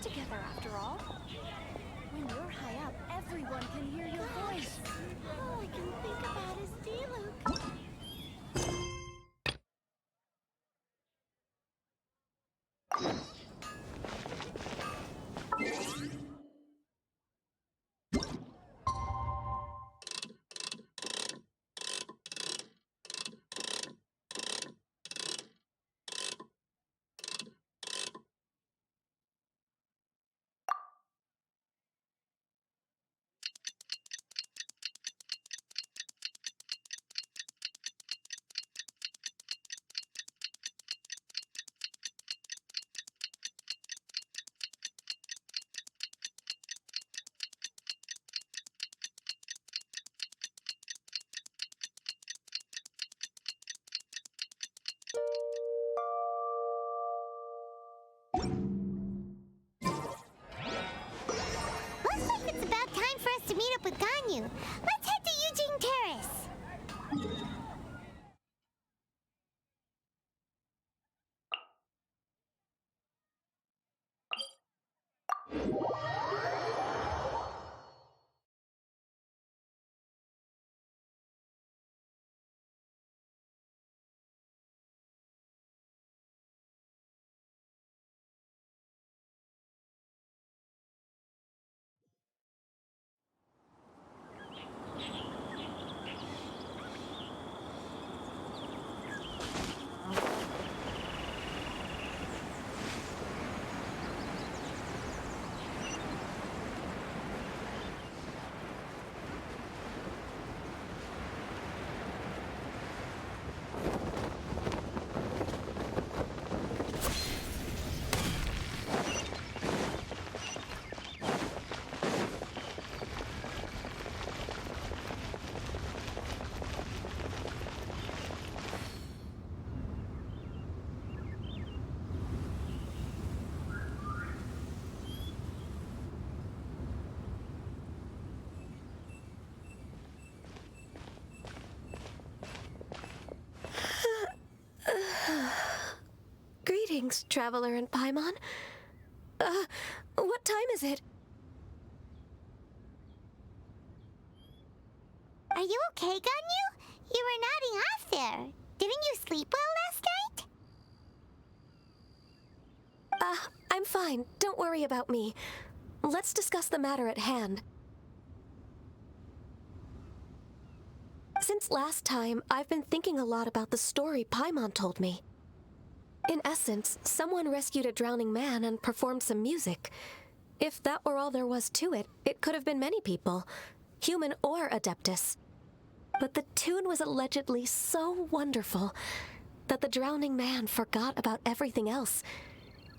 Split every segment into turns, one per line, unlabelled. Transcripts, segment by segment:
together after all. When you're high up, everyone can hear your voice. All I can think about is Diluc.
Looks like it's about time for us to meet up with Ganyu. Let's head to Eugene Terrace.
Greetings, Traveler and Paimon. What time is it?
Are you okay, Ganyu? You were nodding off there. Didn't you sleep well last night?
I'm fine. Don't worry about me. Let's discuss the matter at hand. Since last time, I've been thinking a lot about the story Paimon told me. In essence, someone rescued a drowning man and performed some music. If that were all there was to it, it could have been many people, human or Adeptus. But the tune was allegedly so wonderful that the drowning man forgot about everything else,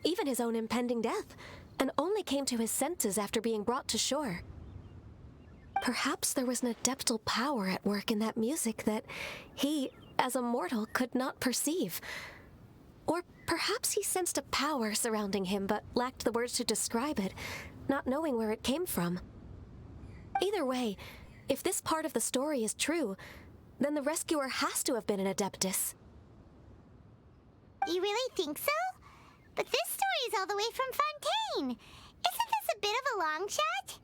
even his own impending death, and only came to his senses after being brought to shore. Perhaps there was an adeptal power at work in that music that he, as a mortal, could not perceive. Or perhaps he sensed a power surrounding him but lacked the words to describe it, not knowing where it came from. Either way, if this part of the story is true, then the rescuer has to have been an Adeptus.
You really think so? But this story is all the way from Fontaine. Isn't this a bit of a long shot?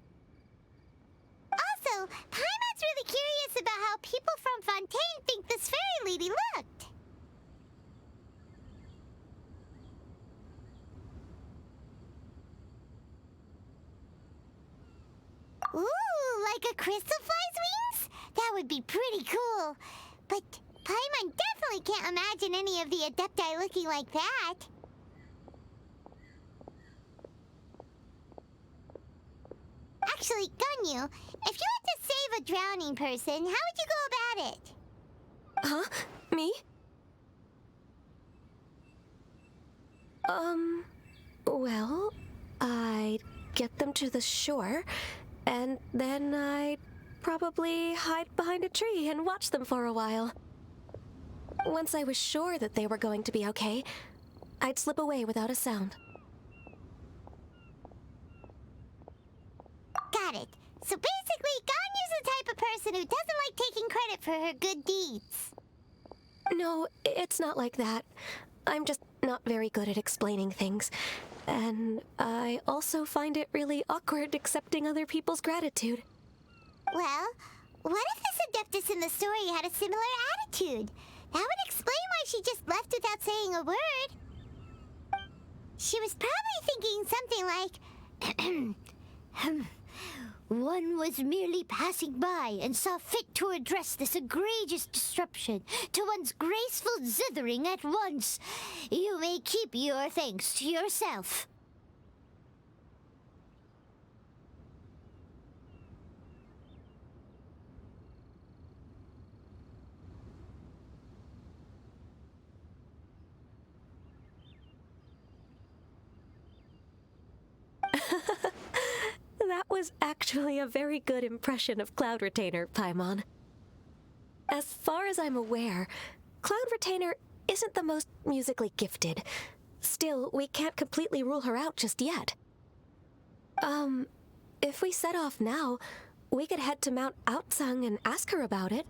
Also, Paimon's really curious about how people from Fontaine think this fairy lady looked. Ooh, like a crystal fly's wings? That would be pretty cool. But Paimon definitely can't imagine any of the Adepti looking like that. Actually, Ganyu, if you had to save a drowning person, how would you go about it?
Huh? Me? Well, I'd get them to the shore, and then I'd probably hide behind a tree and watch them for a while. Once I was sure that they were going to be okay, I'd slip away without a sound.
Got it. So basically, Ganyu's the type of person who doesn't like taking credit for her good deeds.
No, it's not like that. I'm just not very good at explaining things. And I also find it really awkward accepting other people's gratitude.
Well, what if this Adeptus in the story had a similar attitude? That would explain why she just left without saying a word. She was probably thinking something like, one was merely passing by and saw fit to address this egregious disruption to one's graceful zithering at once. You may keep your thanks to yourself.
That was actually a very good impression of Cloud Retainer, Paimon. As far as I'm aware, Cloud Retainer isn't the most musically gifted. Still, we can't completely rule her out just yet. If we set off now, we could head to Mount Outsung and ask her about it.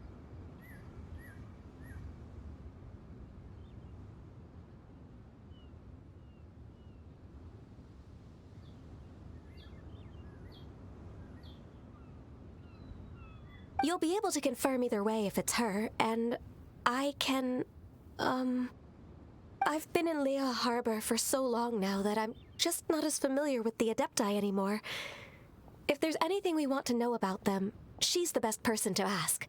You'll be able to confirm either way if it's her, and I can, I've been in Lea Harbor for so long now that I'm just not as familiar with the Adepti anymore. If there's anything we want to know about them, she's the best person to ask.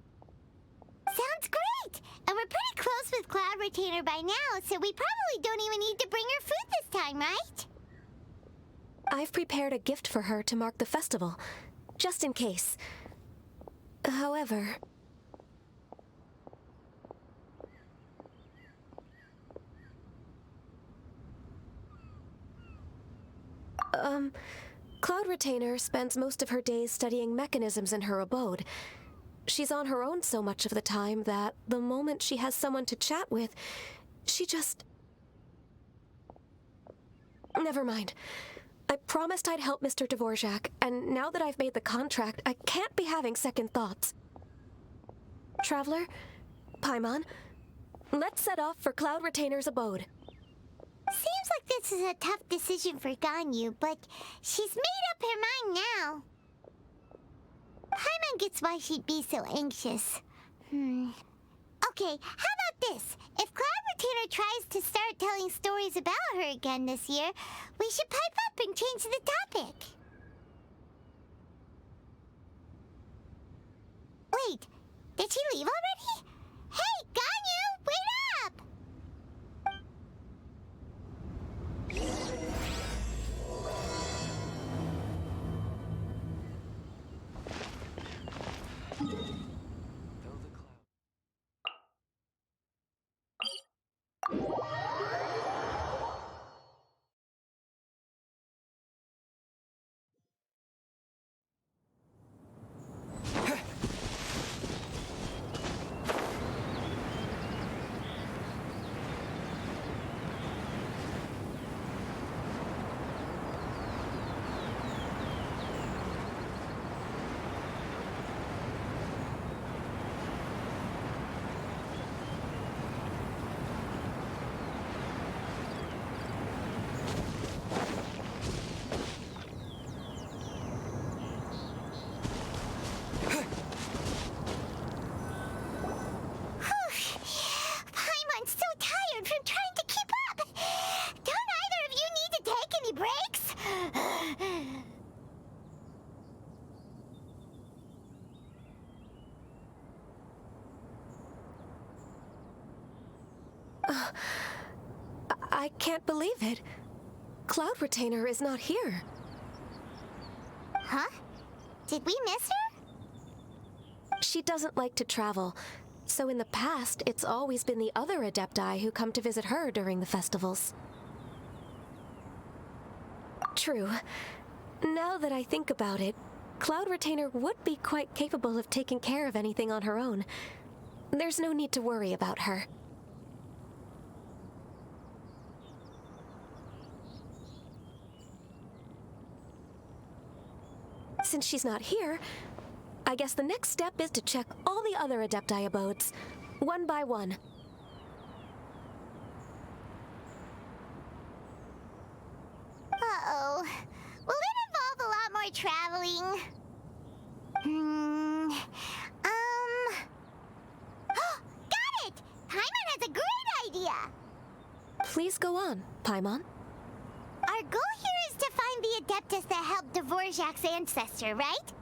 Sounds great! And we're pretty close with Cloud Retainer by now, so we probably don't even need to bring her food this time, right?
I've prepared a gift for her to mark the festival, just in case. However... Cloud Retainer spends most of her days studying mechanisms in her abode. She's on her own so much of the time that the moment she has someone to chat with, she just... Never mind. I promised I'd help Mr. Dvorak, and now that I've made the contract, I can't be having second thoughts. Traveler, Paimon, let's set off for Cloud Retainer's abode.
Seems like this is a tough decision for Ganyu, but she's made up her mind now. Paimon gets why she'd be so anxious. Okay, how about this? If Cloud Retainer tries to start telling stories about her again this year, we should pipe up and change the topic. Wait, did she leave already? Hey, Ganyu, wait up!
I can't believe it. Cloud Retainer is not here.
Huh? Did we miss her?
She doesn't like to travel, so in the past, it's always been the other Adepti who come to visit her during the festivals. True. Now that I think about it, Cloud Retainer would be quite capable of taking care of anything on her own. There's no need to worry about her. Since she's not here, I guess the next step is to check all the other Adepti abodes, one by one.
doing? Got it! Paimon has a great idea!
Please go on, Paimon.
Our goal here is to find the Adeptus that helped Dvorak's ancestor, right?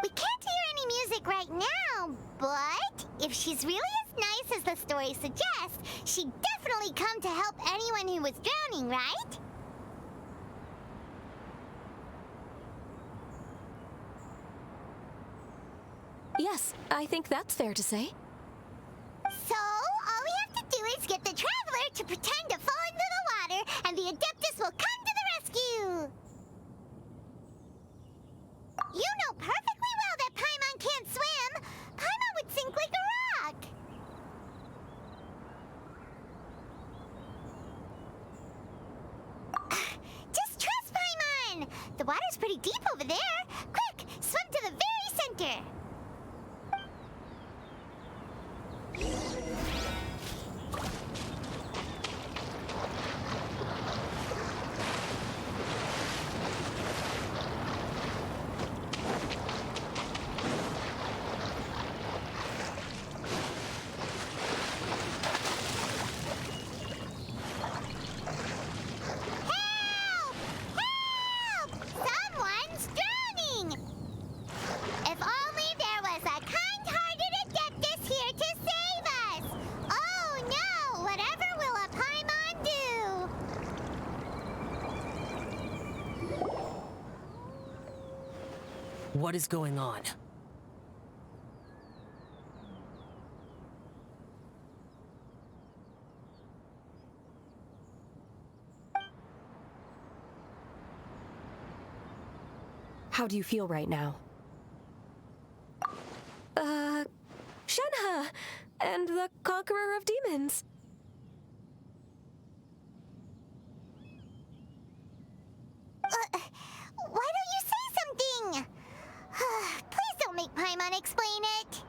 We can't hear any music right now, but if she's really as nice as the story suggests, she'd definitely come to help anyone who was drowning, right?
Yes, I think that's fair to say.
So, all we have to do is get the Traveler to pretend to fall into the water, and the Adeptus will come to the rescue! You know perfectly well that Paimon can't swim! Paimon would sink like a rock! Just trust Paimon! The water's pretty deep over there! Quick, swim to the very center!
What is going on?
How do you feel right now?
Shenhe! And the Conqueror of Demons.
Why don't you say something? Please don't make Paimon explain it.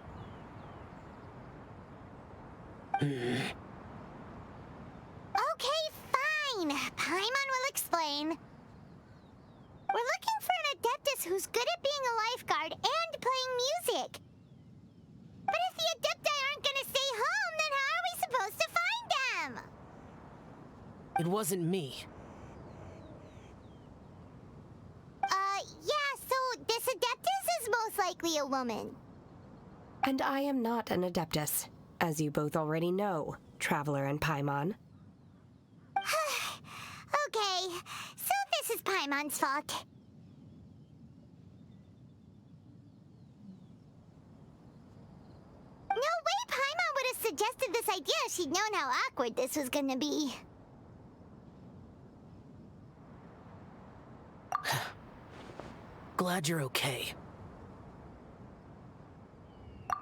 Okay, fine. Paimon will explain. We're looking for an Adeptus who's good at being a lifeguard and playing music. But if the Adepti aren't gonna stay home, then how are we supposed to find them?
It wasn't me.
Yeah, so this Adeptus is most likely a woman.
And I am not an Adeptus, as you both already know, Traveler and Paimon.
Okay, so this is Paimon's fault. No way Paimon would have suggested this idea if she'd known how awkward this was gonna be.
Glad you're okay.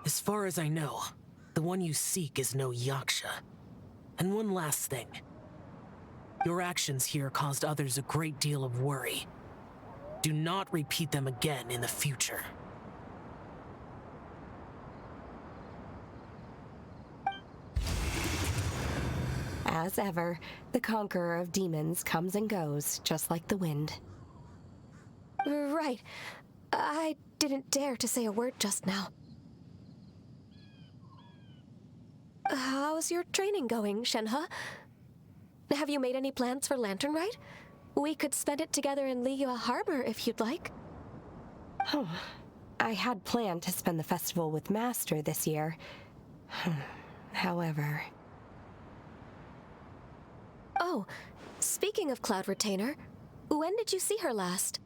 As far as I know, the one you seek is no Yaksha. And one last thing. Your actions here caused others a great deal of worry. Do not repeat them again in the future.
As ever, the Conqueror of Demons comes and goes, just like the wind.
Right. I didn't dare to say a word just now. How's your training going, Shenhe? Have you made any plans for Lantern Rite? We could spend it together in Liyue Harbor if you'd like.
Oh, I had planned to spend the festival with Master this year. However...
Oh, speaking of Cloud Retainer, when did you see her last?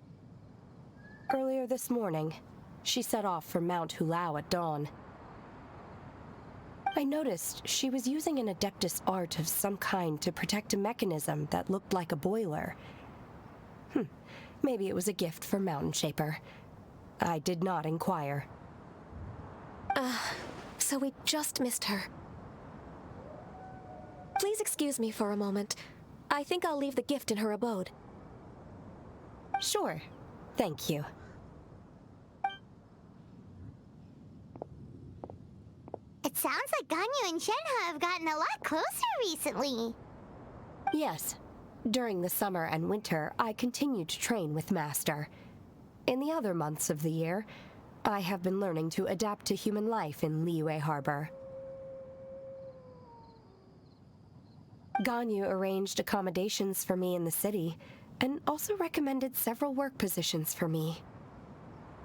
Earlier this morning, she set off for Mount Hulao at dawn. I noticed she was using an Adeptus art of some kind to protect a mechanism that looked like a boiler. Maybe it was a gift for Mountain Shaper. I did not inquire.
So we just missed her. Please excuse me for a moment. I think I'll leave the gift in her abode.
Sure. Thank you.
It sounds like Ganyu and Shenhe have gotten a lot closer recently.
Yes. During the summer and winter, I continued to train with Master. in the other months of the year, I have been learning to adapt to human life in Liyue Harbor. Ganyu arranged accommodations for me in the city, and also recommended several work positions for me.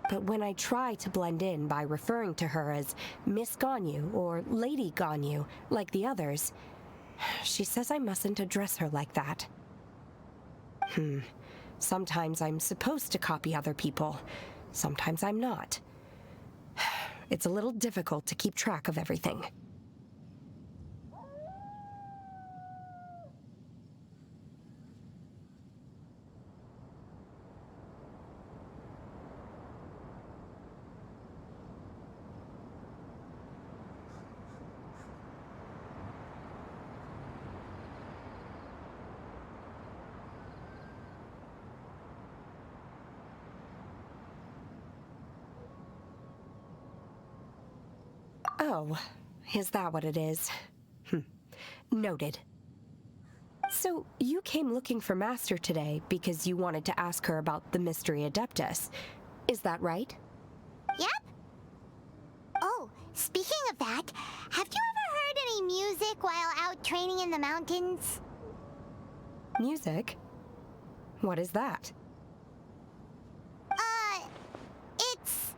But when I try to blend in by referring to her as Miss Ganyu or Lady Ganyu, like the others, she says I mustn't address her like that. Sometimes I'm supposed to copy other people, sometimes I'm not. It's a little difficult to keep track of everything. Oh, is that what it is? Noted. So, you came looking for Master today because you wanted to ask her about the Mystery Adeptus. Is that right?
Yep. Oh, speaking of that, have you ever heard any music while out training in the mountains?
Music? What is that?
It's,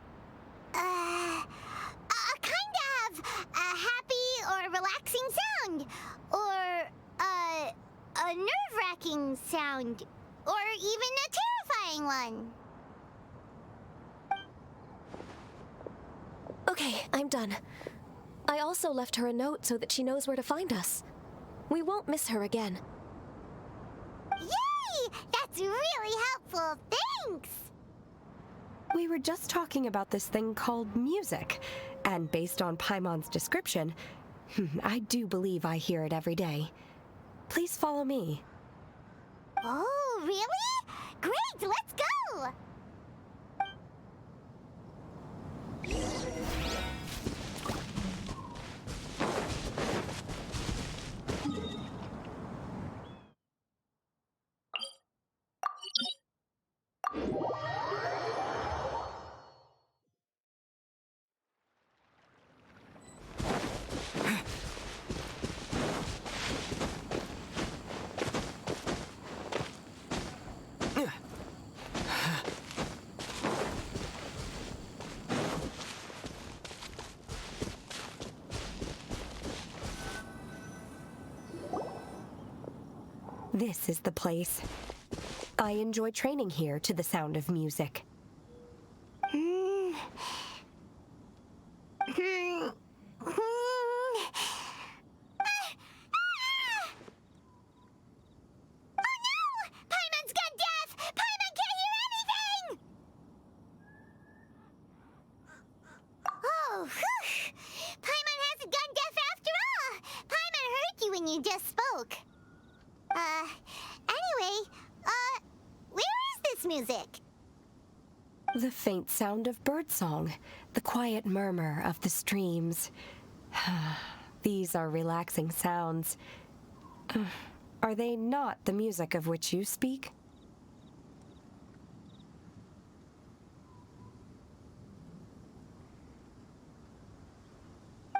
a kind of a happy or relaxing sound, or, a nerve-wracking sound, or even a terrifying one.
Okay, I'm done. I also left her a note so that she knows where to find us. We won't miss her again.
Yay! That's really helpful, thanks!
We were just talking about this thing called music, and based on Paimon's description, I do believe I hear it every day. Please follow me.
Oh, really? Great, let's go!
This is the place. I enjoy training here to the sound of music.
You just spoke. Anyway, where is this music?
The faint sound of birdsong, the quiet murmur of the streams. These are relaxing sounds. Are they not the music of which you speak?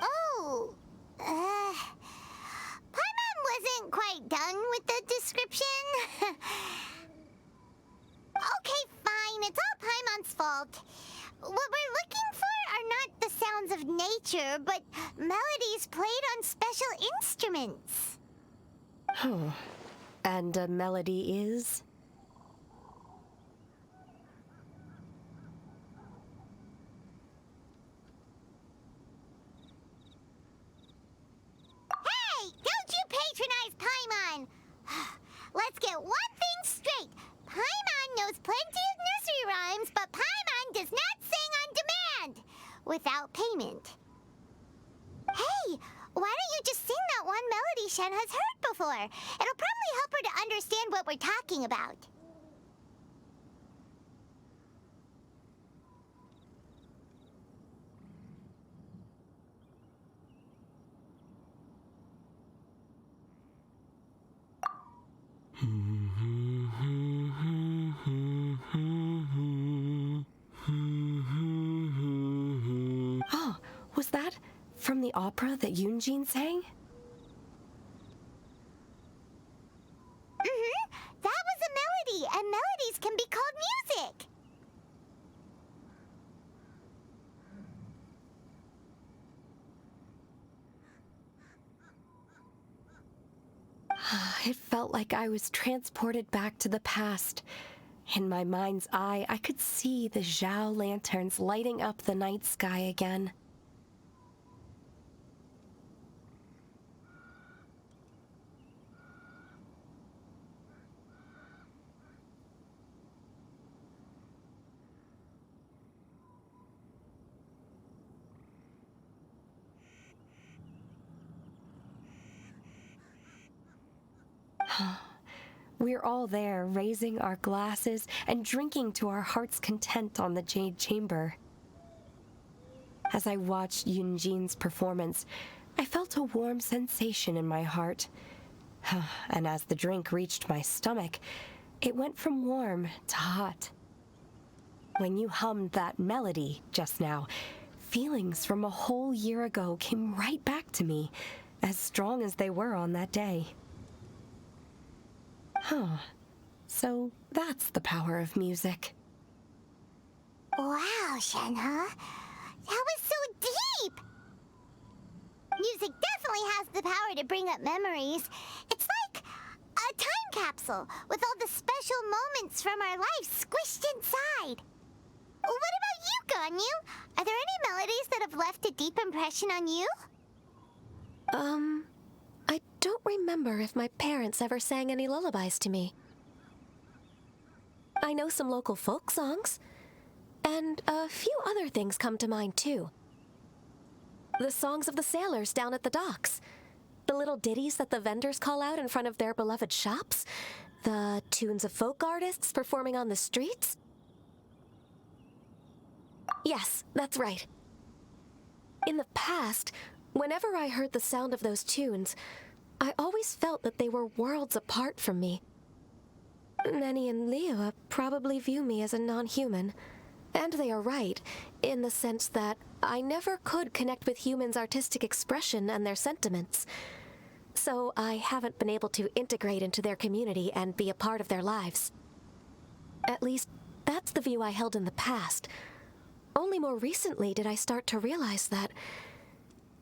Oh, Paimon wasn't quite done with the description. Okay, fine. It's all Paimon's fault. What we're looking for are not the sounds of nature, but melodies played on special instruments.
Oh, and a melody is?
Hey, don't you patronize Paimon! Let's get one thing straight. Paimon knows plenty of nursery rhymes, but Paimon does not sing on demand without payment. Hey, why don't you just sing that one melody Shen has heard before? It'll probably help her to understand what we're talking about.
opera that Yunjin sang?
That was a melody, and melodies can be called music.
It felt like I was transported back to the past. In my mind's eye, I could see the Zhao lanterns lighting up the night sky again. We're all there, raising our glasses and drinking to our heart's content on the Jade Chamber. As I watched Yunjin's performance, I felt a warm sensation in my heart. And as the drink reached my stomach, it went from warm to hot. When you hummed that melody just now, feelings from a whole year ago came right back to me, as strong as they were on that day. So that's the power of music.
Wow, Shenhe. That was so deep! Music definitely has the power to bring up memories. It's like a time capsule with all the special moments from our lives squished inside. What about you, Ganyu? Are there any melodies that have left a deep impression on you?
I don't remember if my parents ever sang any lullabies to me. I know some local folk songs, and a few other things come to mind too. The songs of the sailors down at the docks, the little ditties that the vendors call out in front of their beloved shops, the tunes of folk artists performing on the streets. Yes, that's right. In the past, whenever I heard the sound of those tunes, I always felt that they were worlds apart from me. Nenny and Liyue probably view me as a non-human, and they are right, in the sense that I never could connect with humans' artistic expression and their sentiments. So I haven't been able to integrate into their community and be a part of their lives. At least, that's the view I held in the past. Only more recently did I start to realize that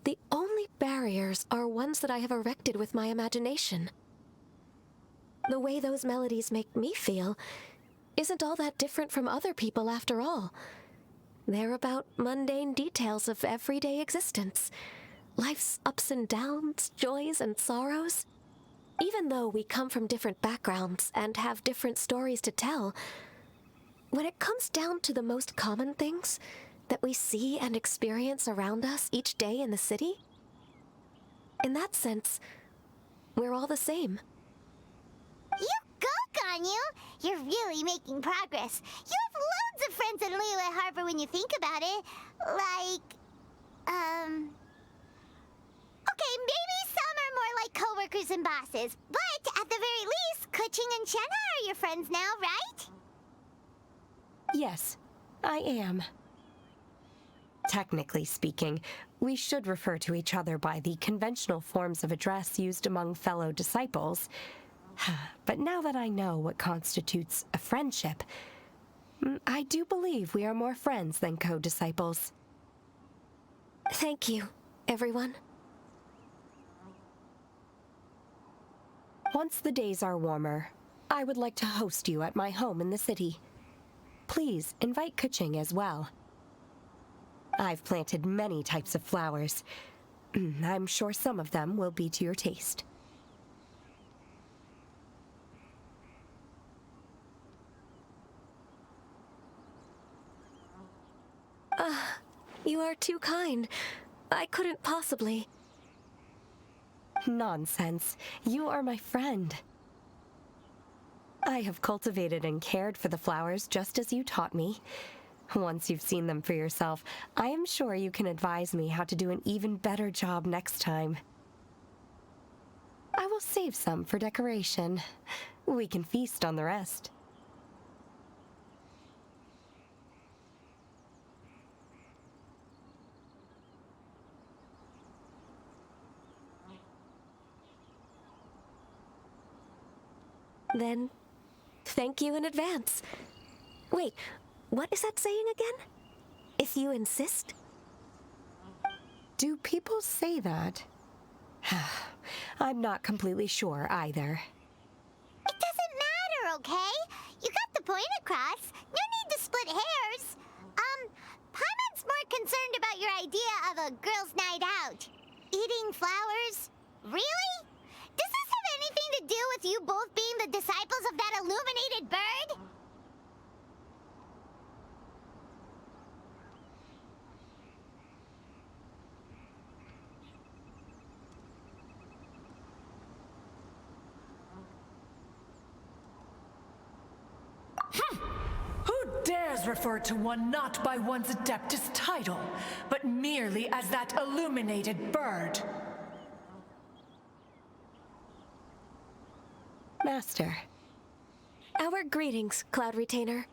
the only barriers are ones that I have erected with my imagination. The way those melodies make me feel isn't all that different from other people after all. They're about mundane details of everyday existence, life's ups and downs, joys and sorrows. Even though we come from different backgrounds and have different stories to tell, when it comes down to the most common things that we see and experience around us each day in the city, in that sense, we're all the same.
You go, Ganyu! You're really making progress. You have loads of friends in Liyue Harbor when you think about it. Okay, maybe some are more like coworkers and bosses, but at the very least, Keqing and Shenhe are your friends now, right?
Yes, I am. Technically speaking, we should refer to each other by the conventional forms of address used among fellow disciples. But now that I know what constitutes a friendship, I do believe we are more friends than co-disciples.
Thank you, everyone.
Once the days are warmer, I would like to host you at my home in the city. Please invite Keqing as well. I've planted many types of flowers. I'm sure some of them will be to your taste.
You are too kind. I couldn't possibly.
Nonsense. You are my friend. I have cultivated and cared for the flowers just as you taught me. Once you've seen them for yourself, I am sure you can advise me how to do an even better job next time. I will save some for decoration. We can feast on the rest.
Then, thank you in advance. Wait, what is that saying again? If you insist?
Do people say that? I'm not completely sure either.
It doesn't matter, okay? You got the point across. No need to split hairs. Paimon's more concerned about your idea of a girls' night out. Eating flowers? Really? Does this have anything to do with you both being the disciples of that illuminated bird?
Who dares refer to one not by one's Adeptus title, but merely as that illuminated bird?
Master.
Our greetings, Cloud Retainer.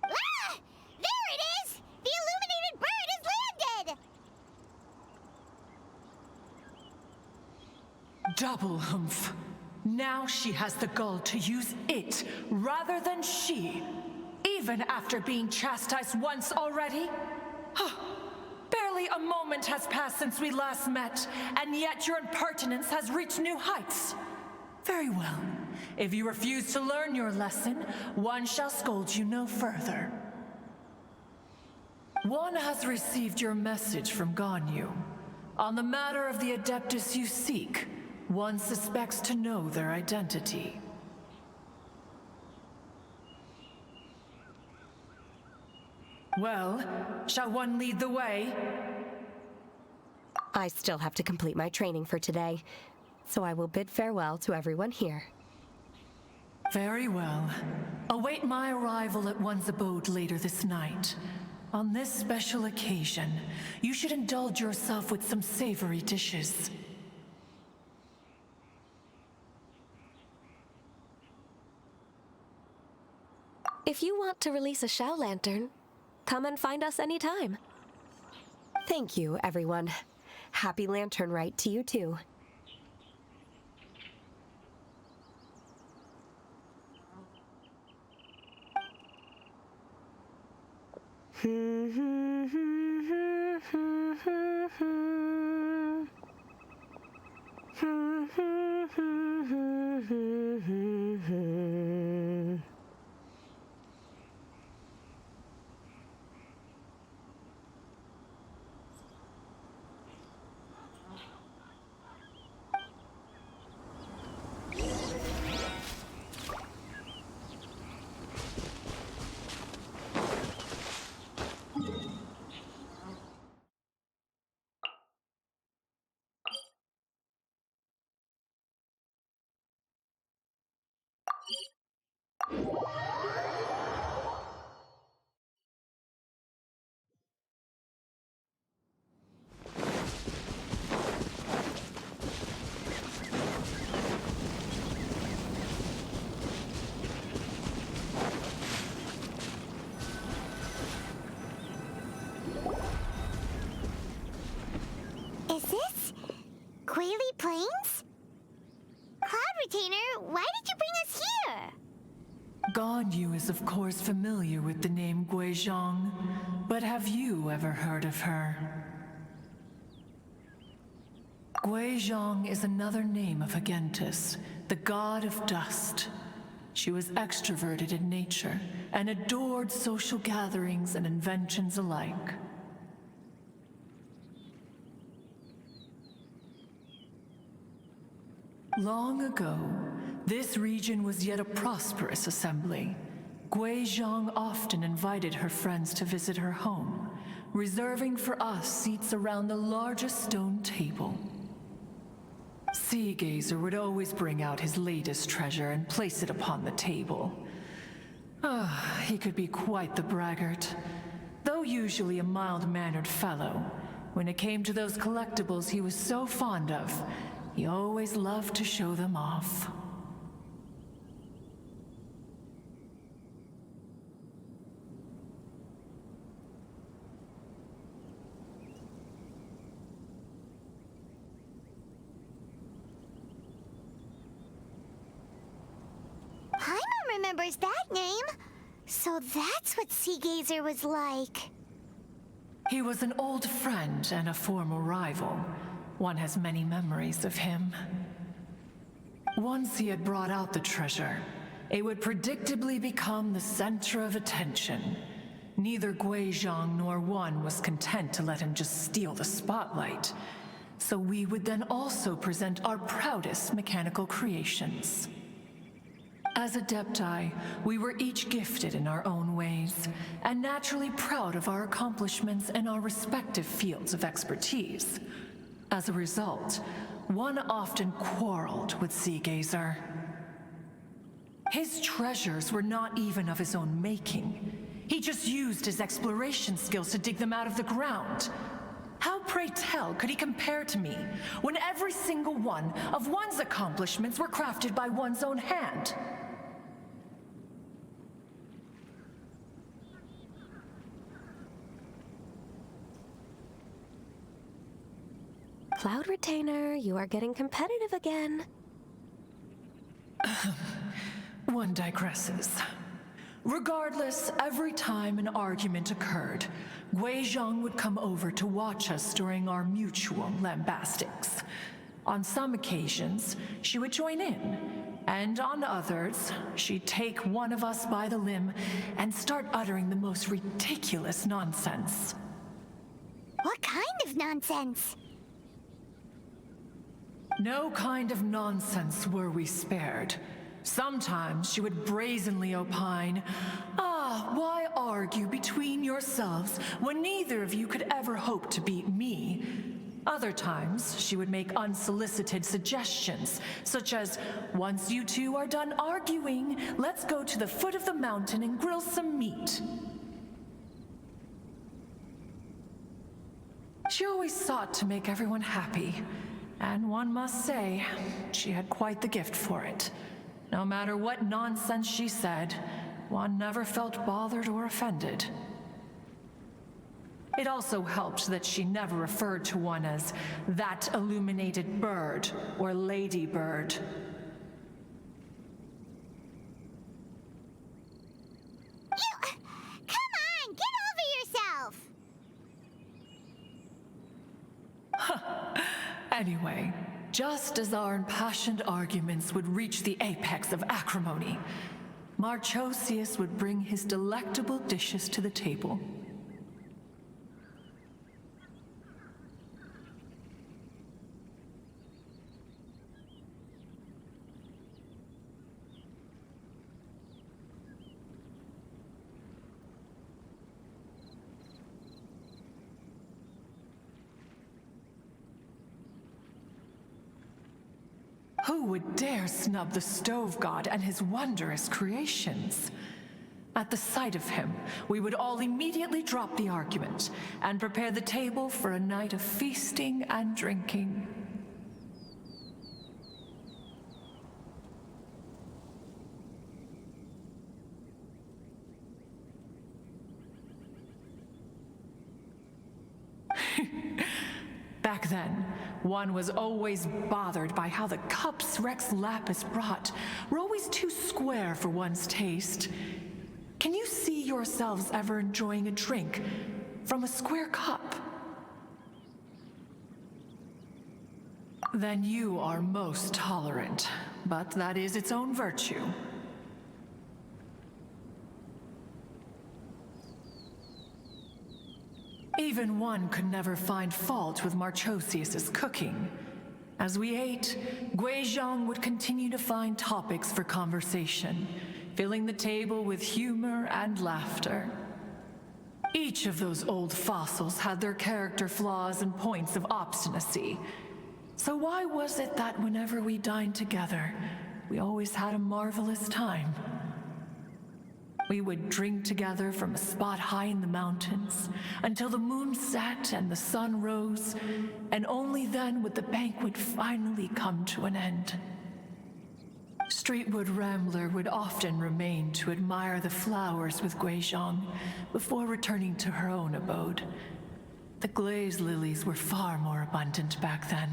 Ah! There it is! The illuminated bird has landed!
Double humph. Now she has the gall to use it rather than she, even after being chastised once already. Barely a moment has passed since we last met, and yet your impertinence has reached new heights. Very well. If you refuse to learn your lesson, one shall scold you no further. One has received your message from Ganyu. On the matter of the Adeptus you seek, one suspects to know their identity. Well, shall one lead the way?
I still have to complete my training for today, so I will bid farewell to everyone here.
Very well. Await my arrival at one's abode later this night. On this special occasion, you should indulge yourself with some savory dishes.
If you want to release a Shao Lantern, come and find us anytime.
Thank you, everyone. Happy Lantern Rite to you too.
Is this Quaily Plains? Cloud Retainer, why did you bring us here?
Ganyu is of course familiar with the name Guizhong, but have you ever heard of her? Guizhong is another name of Agentis, the god of dust. She was extroverted in nature and adored social gatherings and inventions alike. Long ago, this region was yet a prosperous assembly. Guizhong often invited her friends to visit her home, reserving for us seats around the largest stone table. Sea-Gazer would always bring out his latest treasure and place it upon the table. He could be quite the braggart. Though usually a mild-mannered fellow, when it came to those collectibles he was so fond of, he always loved to show them off.
remembers that name. So that's what Sea Gazer was like.
He was an old friend and a former rival. One has many memories of him. Once he had brought out the treasure, it would predictably become the center of attention. Neither Gui Zhang nor one was content to let him just steal the spotlight. So we would then also present our proudest mechanical creations. As Adepti, we were each gifted in our own ways, and naturally proud of our accomplishments in our respective fields of expertise. As a result, one often quarreled with Sea Gazer. His treasures were not even of his own making. He just used his exploration skills to dig them out of the ground. How, pray tell, could he compare to me, when every single one of one's accomplishments were crafted by one's own hand?
Cloud Retainer, you are getting competitive again.
One digresses. Regardless, every time an argument occurred, Gui Zhang would come over to watch us during our mutual lambastics. On some occasions, she would join in, and on others, she'd take one of us by the limb and start uttering the most ridiculous nonsense.
What kind of nonsense?
No kind of nonsense were we spared. Sometimes she would brazenly opine, why argue between yourselves when neither of you could ever hope to beat me? Other times, she would make unsolicited suggestions, such as, once you two are done arguing, let's go to the foot of the mountain and grill some meat. She always sought to make everyone happy, and one must say, she had quite the gift for it. No matter what nonsense she said, one never felt bothered or offended. It also helped that she never referred to one as that illuminated bird or ladybird.
Come on, get over yourself!
Anyway, just as our impassioned arguments would reach the apex of acrimony, Marchosius would bring his delectable dishes to the table. Who would dare snub the stove god and his wondrous creations? At the sight of him, we would all immediately drop the argument and prepare the table for a night of feasting and drinking. Back then, one was always bothered by how the cups Rex Lapis brought were always too square for one's taste. Can you see yourselves ever enjoying a drink from a square cup? Then you are most tolerant, but that is its own virtue. Even one could never find fault with Marchosius's cooking. As we ate, Gui Zhang would continue to find topics for conversation, filling the table with humor and laughter. Each of those old fossils had their character flaws and points of obstinacy. So why was it that whenever we dined together, we always had a marvelous time? We would drink together from a spot high in the mountains until the moon set and the sun rose, and only then would the banquet finally come to an end. Streetward Rambler would often remain to admire the flowers with Gui Zhang before returning to her own abode. The glaze lilies were far more abundant back then.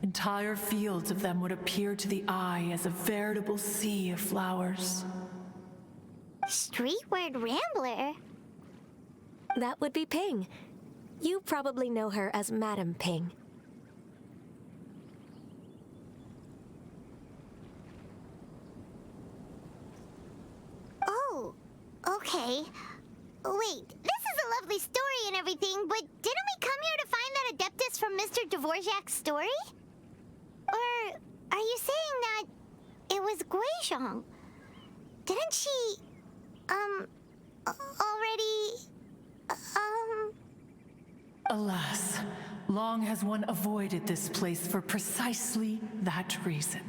Entire fields of them would appear to the eye as a veritable sea of flowers.
Streetward Rambler?
That would be Ping. You probably know her as Madam Ping.
Oh, okay. Wait, this is a lovely story and everything, but didn't we come here to find that Adeptus from Mr. Dvorak's story? Or are you saying that it was Guizhong? Didn't she, already,
Alas, long has one avoided this place for precisely that reason.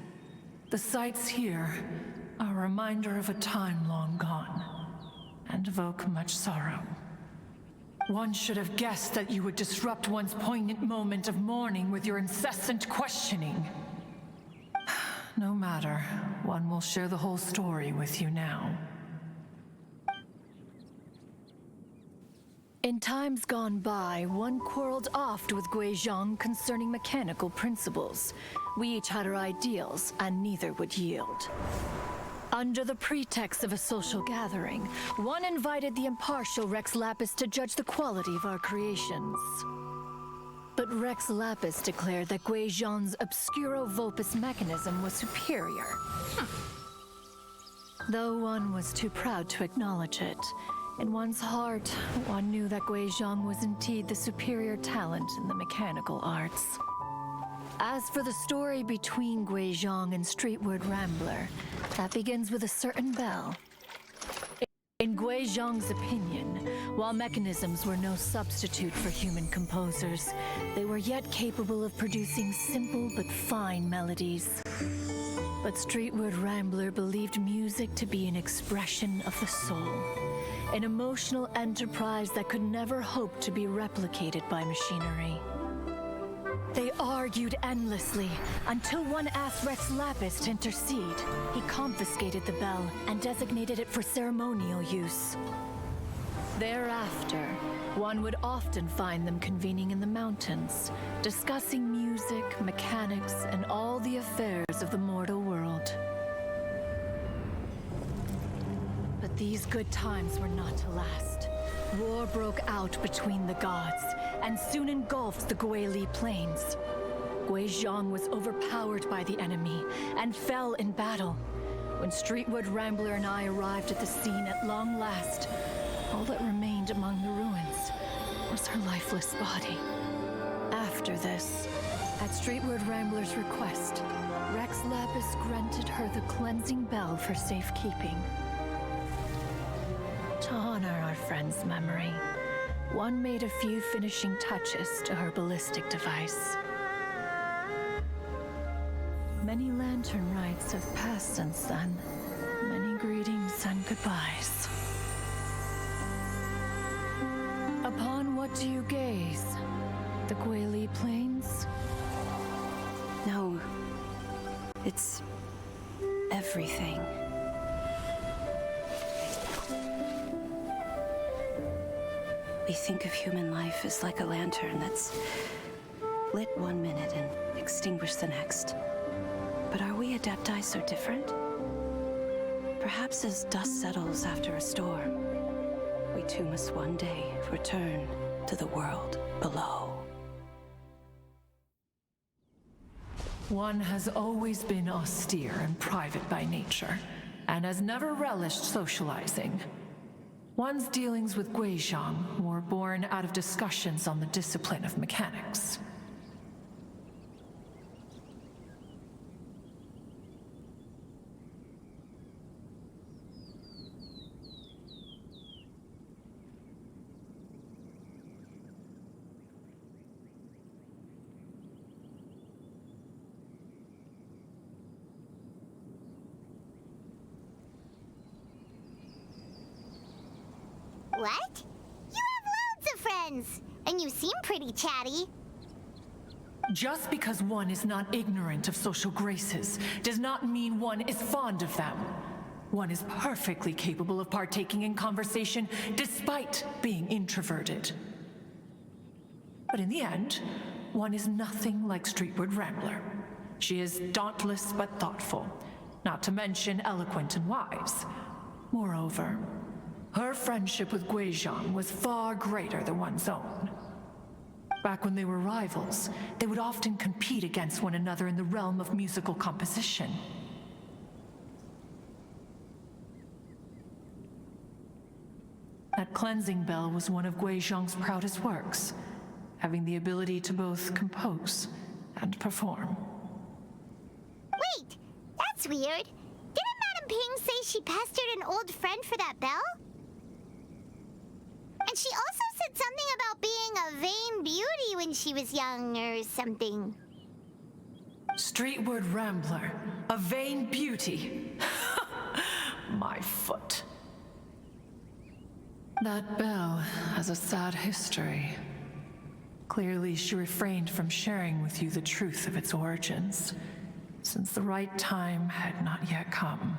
The sights here are a reminder of a time long gone, and evoke much sorrow. One should have guessed that you would disrupt one's poignant moment of mourning with your incessant questioning. No matter, one will share the whole story with you now. In times gone by, one quarreled oft with Guizhong concerning mechanical principles. We each had our ideals, and neither would yield. Under the pretext of a social gathering, one invited the impartial Rex Lapis to judge the quality of our creations. But Rex Lapis declared that Guizhong's Obscuro Vulpus mechanism was superior. Though one was too proud to acknowledge it, in one's heart, one knew that Guizhong was indeed the superior talent in the mechanical arts. As for the story between Guizhong and Streetward Rambler, that begins with a certain bell. In Guizhong's opinion, while mechanisms were no substitute for human composers, they were yet capable of producing simple but fine melodies. But Streetward Rambler believed music to be an expression of the soul, an emotional enterprise that could never hope to be replicated by machinery. They argued endlessly, until one asked Rex Lapis to intercede. He confiscated the bell and designated it for ceremonial use. Thereafter, one would often find them convening in the mountains, discussing music, mechanics, and all the affairs of the mortal world. But these good times were not to last. War broke out between the gods, and soon engulfed the Guili Plains. Guizhong was overpowered by the enemy, and fell in battle. When Streetward Rambler and I arrived at the scene at long last, all that remained among the ruins was her lifeless body. After this, at Streetward Rambler's request, Rex Lapis granted her the cleansing bell for safekeeping. To honor our friend's memory, one made a few finishing touches to her ballistic device. Many lantern rites have passed since then. Many greetings and goodbyes. Upon what do you gaze? The Guili Plains?
No, it's everything. We think of human life as like a lantern that's lit one minute and extinguished the next. But are we Adepti so different? Perhaps as dust settles after a storm, we too must one day return to the world below.
One has always been austere and private by nature, and has never relished socializing. One's dealings with Guizhong were born out of discussions on the discipline of mechanics.
What? You have loads of friends, and you seem pretty chatty.
Just because one is not ignorant of social graces does not mean one is fond of them. One is perfectly capable of partaking in conversation despite being introverted. But in the end, one is nothing like Streetward Rambler. She is dauntless but thoughtful, not to mention eloquent and wise. Moreover, her friendship with Guizhong was far greater than one's own. Back when they were rivals, they would often compete against one another in the realm of musical composition. That cleansing bell was one of Guizhong's proudest works, having the ability to both compose and perform.
Wait, that's weird. Didn't Madame Ping say she pestered an old friend for that bell? And she also said something about being a vain beauty when she was young or something.
Streetward Rambler, a vain beauty. My foot. That bell has a sad history. Clearly, she refrained from sharing with you the truth of its origins, since the right time had not yet come.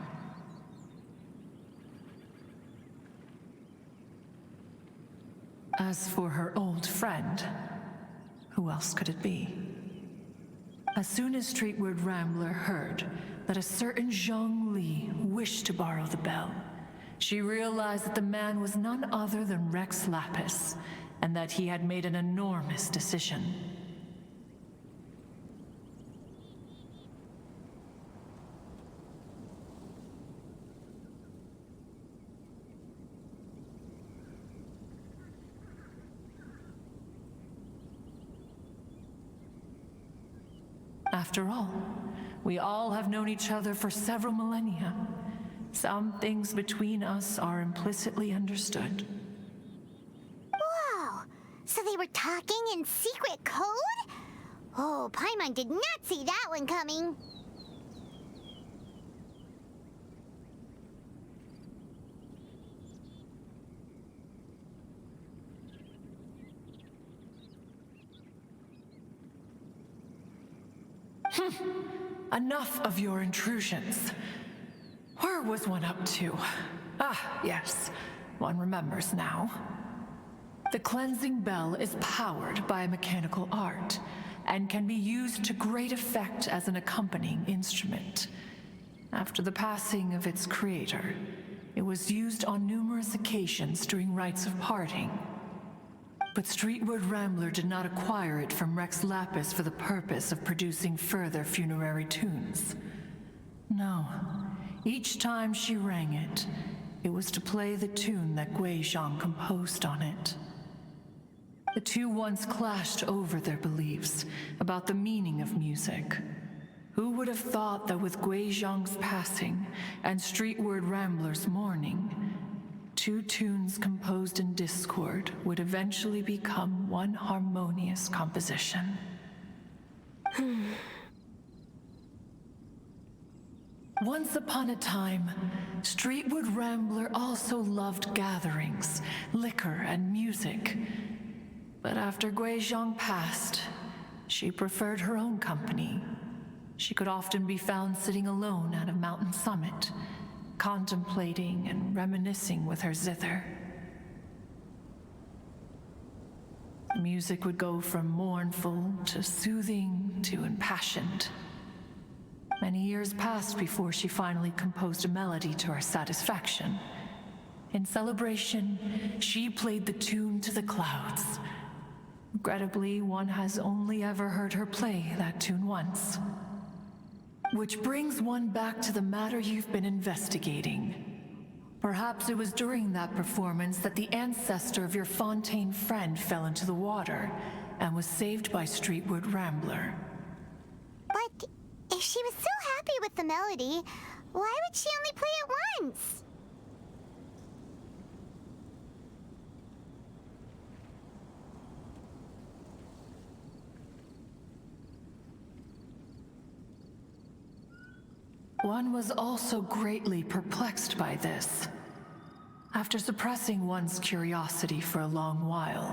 As for her old friend, who else could it be? As soon as Streetward Rambler heard that a certain Zhang Li wished to borrow the bell, she realized that the man was none other than Rex Lapis, and that he had made an enormous decision. After all, we all have known each other for several millennia. Some things between us are implicitly understood.
Whoa! So they were talking in secret code? Oh, Paimon did not see that one coming.
Enough of your intrusions. Where was one up to? Ah, yes. One remembers now. The cleansing bell is powered by a mechanical art, and can be used to great effect as an accompanying instrument. After the passing of its creator, it was used on numerous occasions during rites of parting. But Streetward Rambler did not acquire it from Rex Lapis for the purpose of producing further funerary tunes. No. Each time she rang it, it was to play the tune that Guizhong composed on it. The two once clashed over their beliefs about the meaning of music. Who would have thought that with Guizhong's passing and Streetward Rambler's mourning, two tunes composed in discord would eventually become one harmonious composition? Once upon a time, Streetward Rambler also loved gatherings, liquor, and music. But after Guizhong passed, she preferred her own company. She could often be found sitting alone at a mountain summit, contemplating and reminiscing with her zither. The music would go from mournful to soothing to impassioned. Many years passed before she finally composed a melody to her satisfaction. In celebration, she played the tune to the clouds. Regrettably, one has only ever heard her play that tune once. Which brings one back to the matter you've been investigating. Perhaps it was during that performance that the ancestor of your Fontaine friend fell into the water and was saved by Streetward Rambler.
But if she was so happy with the melody, why would she only play it once?
One was also greatly perplexed by this. After suppressing one's curiosity for a long while,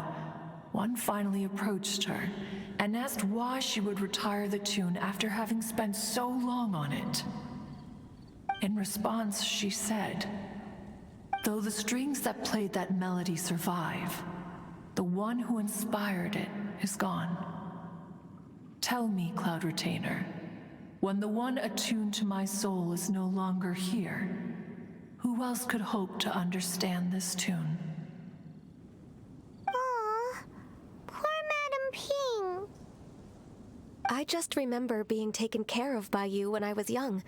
one finally approached her and asked why she would retire the tune after having spent so long on it. In response, she said, "Though the strings that played that melody survive, the one who inspired it is gone. Tell me, Cloud Retainer, when the one attuned to my soul is no longer here, Who else could hope to understand this tune?
Aw, poor Madam Ping.
I just remember being taken care of by you when I was young.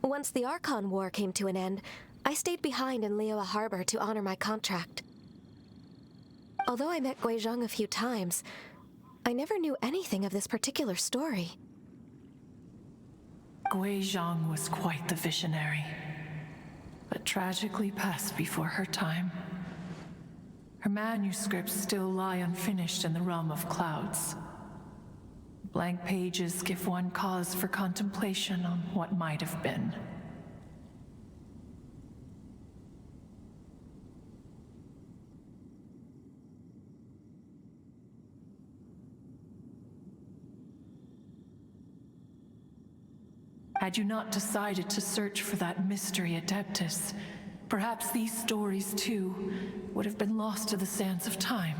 Once the Archon War came to an end, I stayed behind in Liyue Harbor to honor my contract. Although I met Guizhong a few times, I never knew anything of this particular story.
Guizhong was quite the visionary, but tragically passed before her time. Her manuscripts still lie unfinished in the realm of clouds. Blank pages give one cause for contemplation on what might have been. Had you not decided to search for that mystery Adeptus, perhaps these stories, too, would have been lost to the sands of time.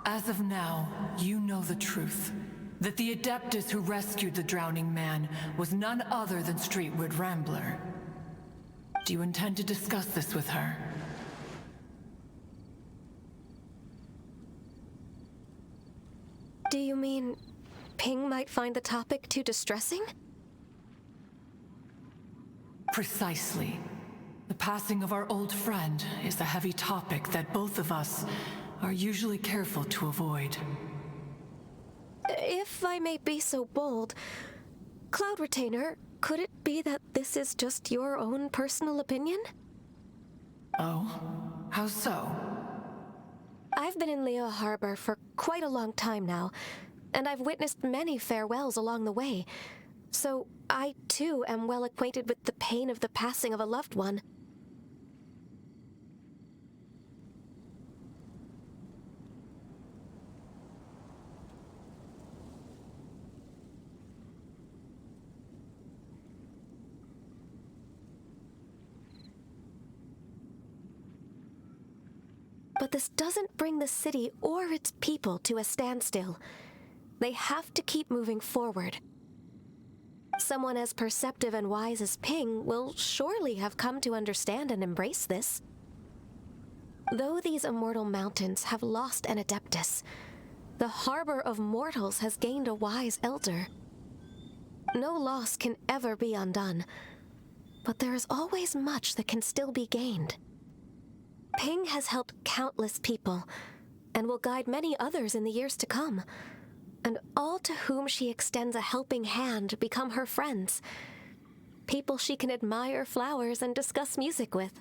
As of now, you know the truth. That the Adeptus who rescued the drowning man was none other than Streetward Rambler. Do you intend to discuss this with her?
Do you mean Ping might find the topic too distressing?
Precisely. The passing of our old friend is a heavy topic that both of us are usually careful to avoid.
If I may be so bold, Cloud Retainer, could it be that this is just your own personal opinion?
Oh? How so?
I've been in Liyue Harbor for quite a long time now, and I've witnessed many farewells along the way, so I too am well acquainted with the pain of the passing of a loved one. But this doesn't bring the city or its people to a standstill. They have to keep moving forward. Someone as perceptive and wise as Ping will surely have come to understand and embrace this. Though these immortal mountains have lost an Adeptus, the harbor of mortals has gained a wise elder. No loss can ever be undone, but there is always much that can still be gained. Ping has helped countless people, and will guide many others in the years to come. And all to whom she extends a helping hand become her friends. People she can admire flowers and discuss music with.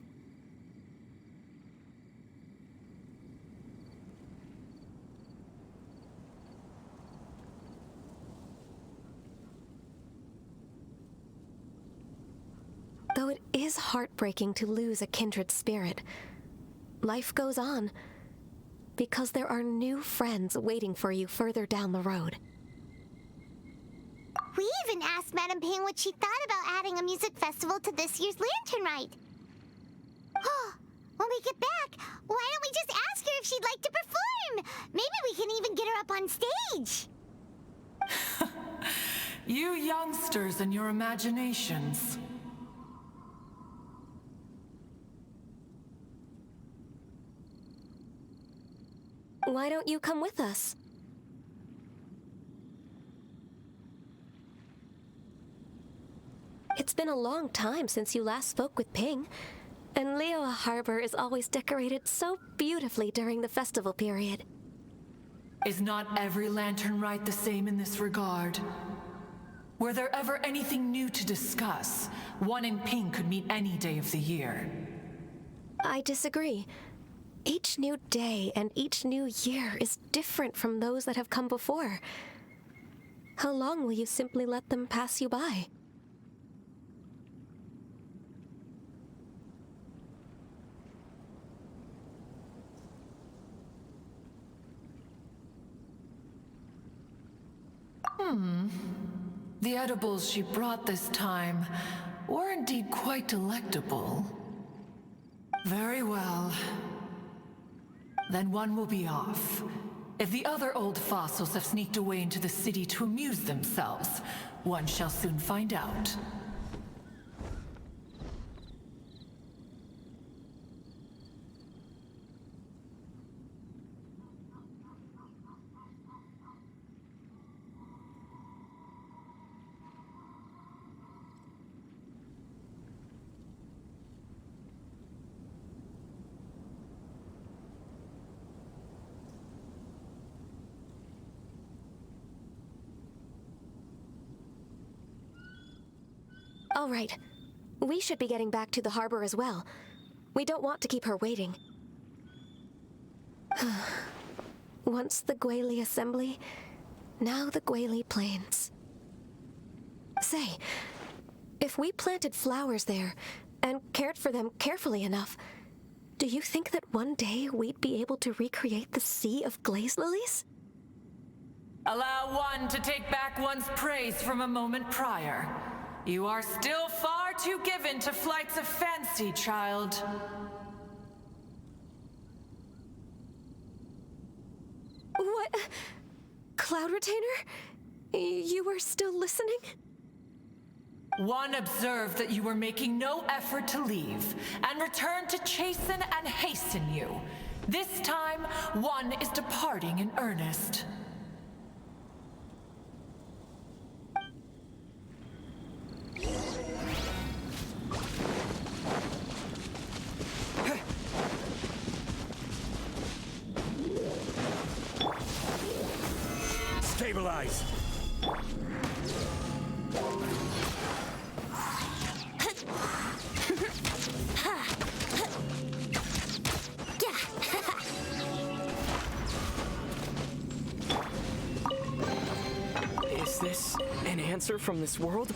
Though it is heartbreaking to lose a kindred spirit, life goes on, because there are new friends waiting for you further down the road.
We even asked Madam Ping what she thought about adding a music festival to this year's Lantern Rite. Oh, when we get back, why don't we just ask her if she'd like to perform? Maybe we can even get her up on stage.
You youngsters and your imaginations.
Why don't you come with us? It's been a long time since you last spoke with Ping, and Liyue Harbor is always decorated so beautifully during the festival period.
Is not every Lantern Rite the same in this regard? Were there ever anything new to discuss, one in Ping could meet any day of the year.
I disagree. Each new day and each new year is different from those that have come before. How long will you simply let them pass you by?
The edibles she brought this time were indeed quite delectable. Very well. Then one will be off. If the other old fossils have sneaked away into the city to amuse themselves, one shall soon find out.
All right. We should be getting back to the harbor as well. We don't want to keep her waiting. Once the Guili assembly, now the Guili plains. Say, if we planted flowers there and cared for them carefully enough, do you think that one day we'd be able to recreate the sea of glaze lilies?
Allow one to take back one's praise from a moment prior. You are still far too given to flights of fancy, child.
What? Cloud Retainer? You were still listening?
One observed that you were making no effort to leave, and returned to chasten and hasten you. This time, one is departing in earnest.
Stabilize!
Is this an answer from this world?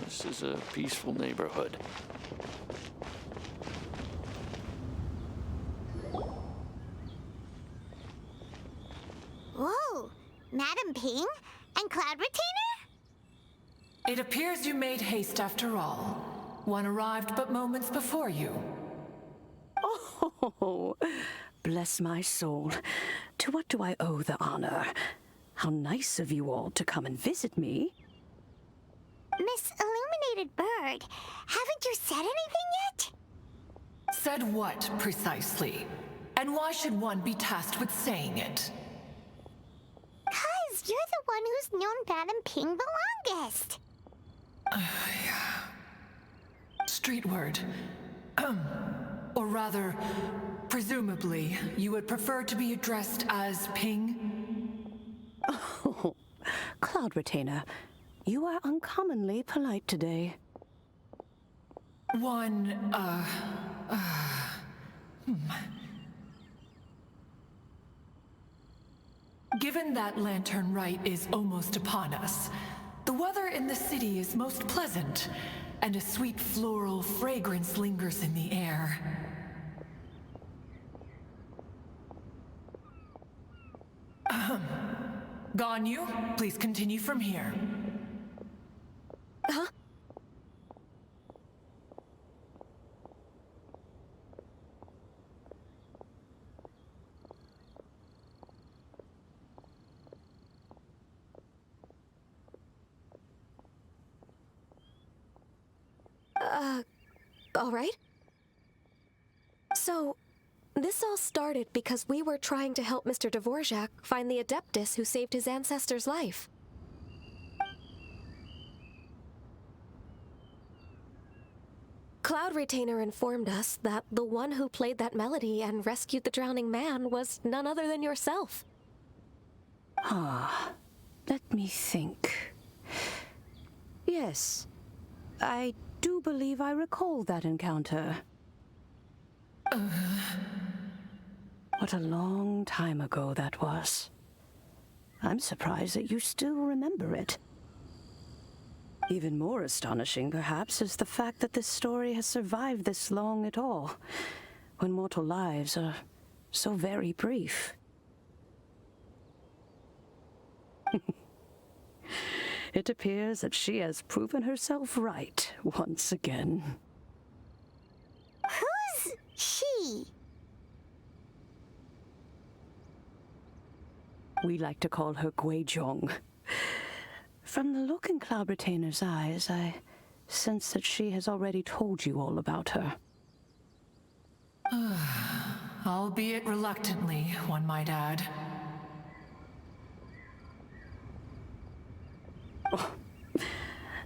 This is a peaceful neighborhood.
Whoa, Madam Ping and Cloud Retainer?
It appears you made haste after all. One arrived but moments before you.
Oh, bless my soul. To what do I owe the honor? How nice of you all to come and visit me.
Miss Illuminated Bird, haven't you said anything yet?
Said what, precisely? And why should one be tasked with saying it?
'Cause you're the one who's known Madam Ping the longest.
Streetward. Or rather, presumably, you would prefer to be addressed as Ping?
Oh, Cloud Retainer, you are uncommonly polite today.
Given that Lantern Rite is almost upon us, the weather in the city is most pleasant, and a sweet floral fragrance lingers in the air. Ganyu, please continue from here.
Huh? All right. So, this all started because we were trying to help Mr. Dvorak find the Adeptus who saved his ancestor's life. Cloud Retainer informed us that the one who played that melody and rescued the drowning man was none other than yourself.
Ah, let me think. Yes, I do believe I recall that encounter. What a long time ago that was. I'm surprised that you still remember it. Even more astonishing, perhaps, is the fact that this story has survived this long at all, when mortal lives are so very brief. It appears that she has proven herself right once again.
Who's
We like to call her Guizhong. From the look in Cloud Retainer's eyes, I sense that she has already told you all about her.
Albeit reluctantly, one might add.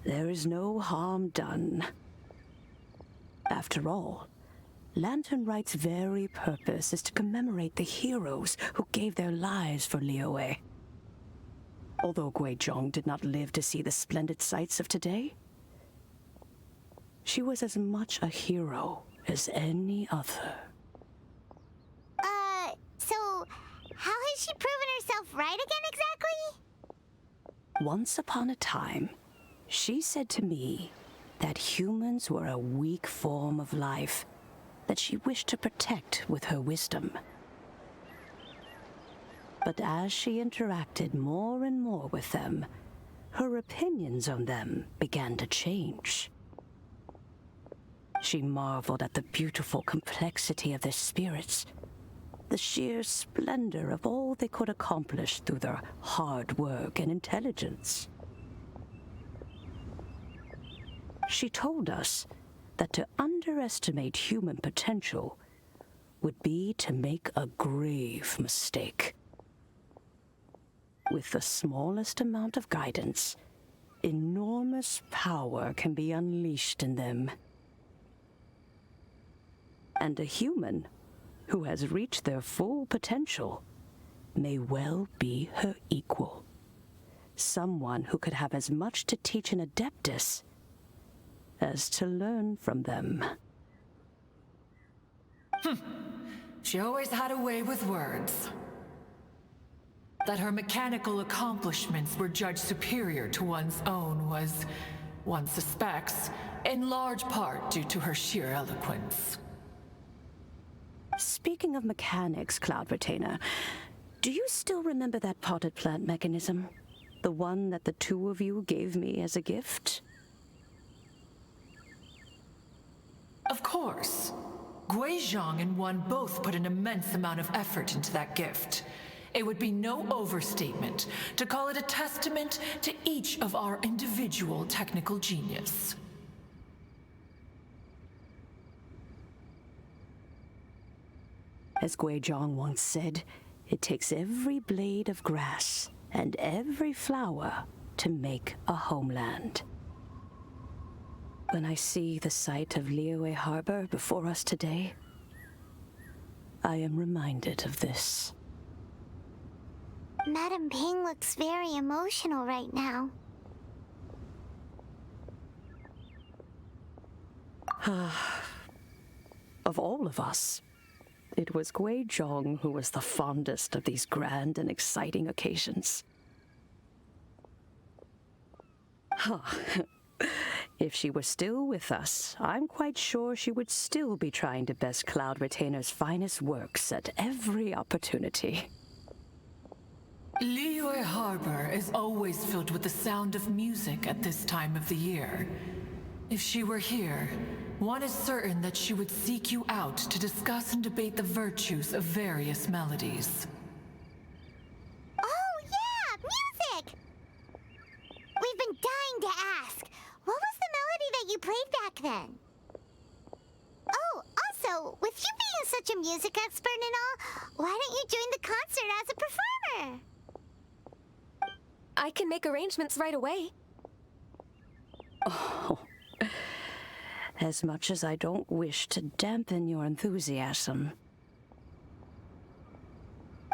There is no harm done. After all, Lantern Rite's very purpose is to commemorate the heroes who gave their lives for Liyue. Although Guizhong did not live to see the splendid sights of today, she was as much a hero as any other.
So how has she proven herself right again exactly?
Once upon a time, she said to me that humans were a weak form of life that she wished to protect with her wisdom. But as she interacted more and more with them, her opinions on them began to change. She marveled at the beautiful complexity of their spirits, the sheer splendor of all they could accomplish through their hard work and intelligence. She told us that to underestimate human potential would be to make a grave mistake. With the smallest amount of guidance, enormous power can be unleashed in them. And a human who has reached their full potential may well be her equal. Someone who could have as much to teach an adeptus as to learn from them.
She always had a way with words. That her mechanical accomplishments were judged superior to one's own was, one suspects, in large part due to her sheer eloquence.
Speaking of mechanics, Cloud Retainer, do you still remember that potted plant mechanism? The one that the two of you gave me as a gift?
Of course. Guizhong and one both put an immense amount of effort into that gift. It would be no overstatement to call it a testament to each of our individual technical genius.
As Guizhong once said, it takes every blade of grass and every flower to make a homeland. When I see the sight of Liyue Harbor before us today, I am reminded of this.
Madam Ping looks very emotional right now.
Of all of us, it was Guizhong who was the fondest of these grand and exciting occasions. If she were still with us, I'm quite sure she would still be trying to best Cloud Retainer's finest works at every opportunity.
Liyue Harbor is always filled with the sound of music at this time of the year. If she were here, one is certain that she would seek you out to discuss and debate the virtues of various melodies.
Oh, yeah! Music! We've been dying to ask. What was the melody that you played back then? Oh, also, with you being such a music expert and all, why don't you join the concert as a performer?
I can make arrangements right away.
Oh, as much as I don't wish to dampen your enthusiasm.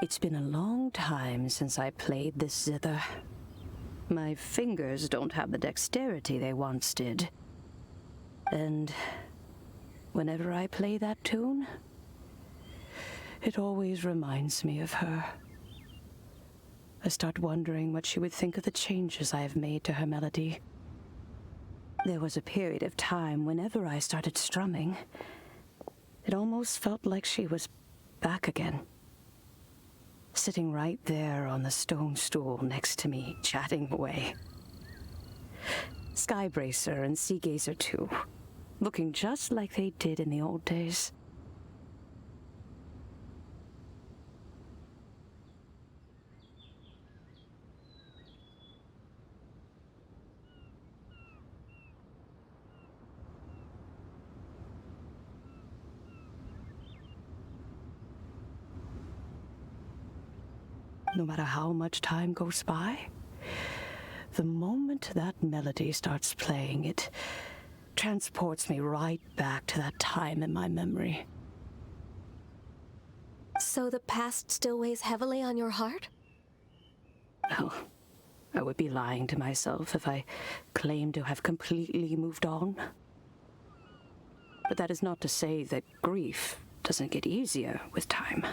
It's been a long time since I played this zither. My fingers don't have the dexterity they once did. And whenever I play that tune, it always reminds me of her. I start wondering what she would think of the changes I have made to her melody. There was a period of time whenever I started strumming, it almost felt like she was back again. Sitting right there on the stone stool next to me, chatting away. Skybracer and Seagazer too, looking just like they did in the old days. no matter how much time goes by. The moment that melody starts playing, it transports me right back to that time in my memory.
So the past still weighs heavily on your heart?
Well, I would be lying to myself if I claimed to have completely moved on. But that is not to say that grief doesn't get easier with time.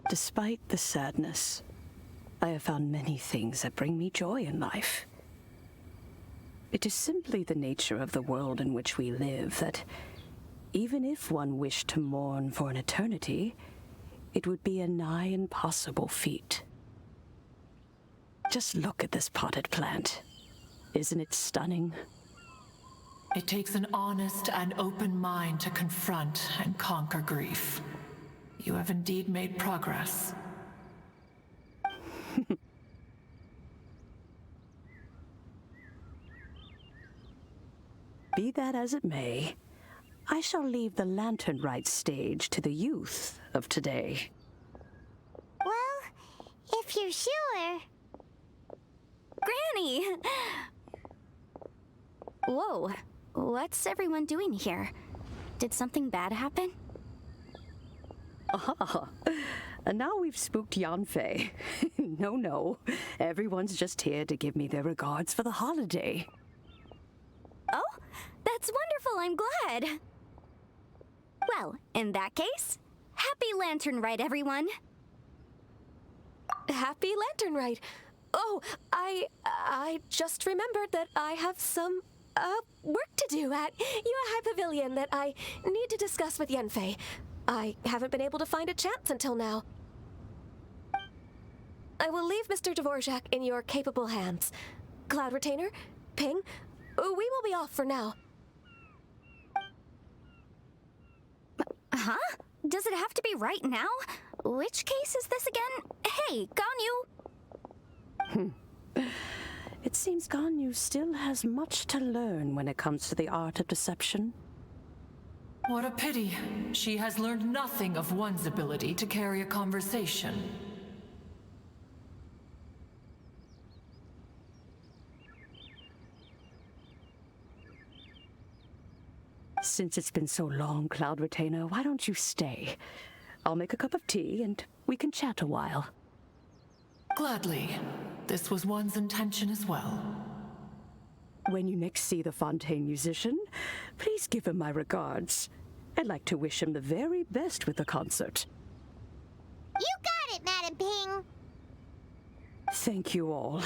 Despite the sadness, I have found many things that bring me joy in life. It is simply the nature of the world in which we live that even if one wished to mourn for an eternity, it would be a nigh impossible feat. Just look at this potted plant. Isn't it stunning?
It takes an honest and open mind to confront and conquer grief. You have indeed made progress.
Be that as it may, I shall leave the Lantern Rite stage to the youth of today.
Well, if you're sure.
Granny! Whoa, what's everyone doing here? Did something bad happen?
Ah, and now we've spooked Yanfei. No, everyone's just here to give me their regards for the holiday.
Oh, that's wonderful, I'm glad. Well, in that case, happy Lantern Rite, everyone.
Happy Lantern Rite. Oh, I just remembered that I have some, work to do at Yuehai Pavilion that I need to discuss with Yanfei. I haven't been able to find a chance until now. I will leave Mr. Dvorak in your capable hands. Cloud Retainer, Ping, we will be off for now.
Huh? Does it have to be right now? Which case is this again? Hey, Ganyu!
It seems Ganyu still has much to learn when it comes to the art of deception.
What a pity. She has learned nothing of one's ability to carry a conversation.
Since it's been so long, Cloud Retainer, why don't you stay? I'll make a cup of tea and we can chat a while.
Gladly. This was one's intention as well.
When you next see the Fontaine musician, please give him my regards. I'd like to wish him the very best with the concert.
You got it, Madam Ping.
Thank you all.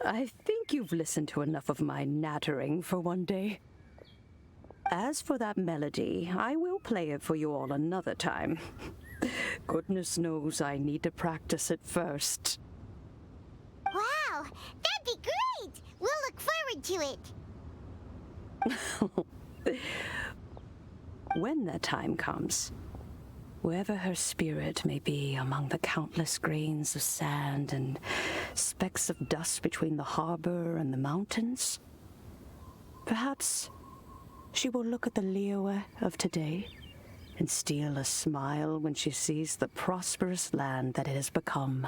I think you've listened to enough of my nattering for one day. As for that melody, I will play it for you all another time. Goodness knows I need to practice it first.
Wow, that'd be great! We'll look forward to it.
When that time comes, wherever her spirit may be among the countless grains of sand and specks of dust between the harbor and the mountains, perhaps she will look at the Liyue of today and steal a smile when she sees the prosperous land that it has become.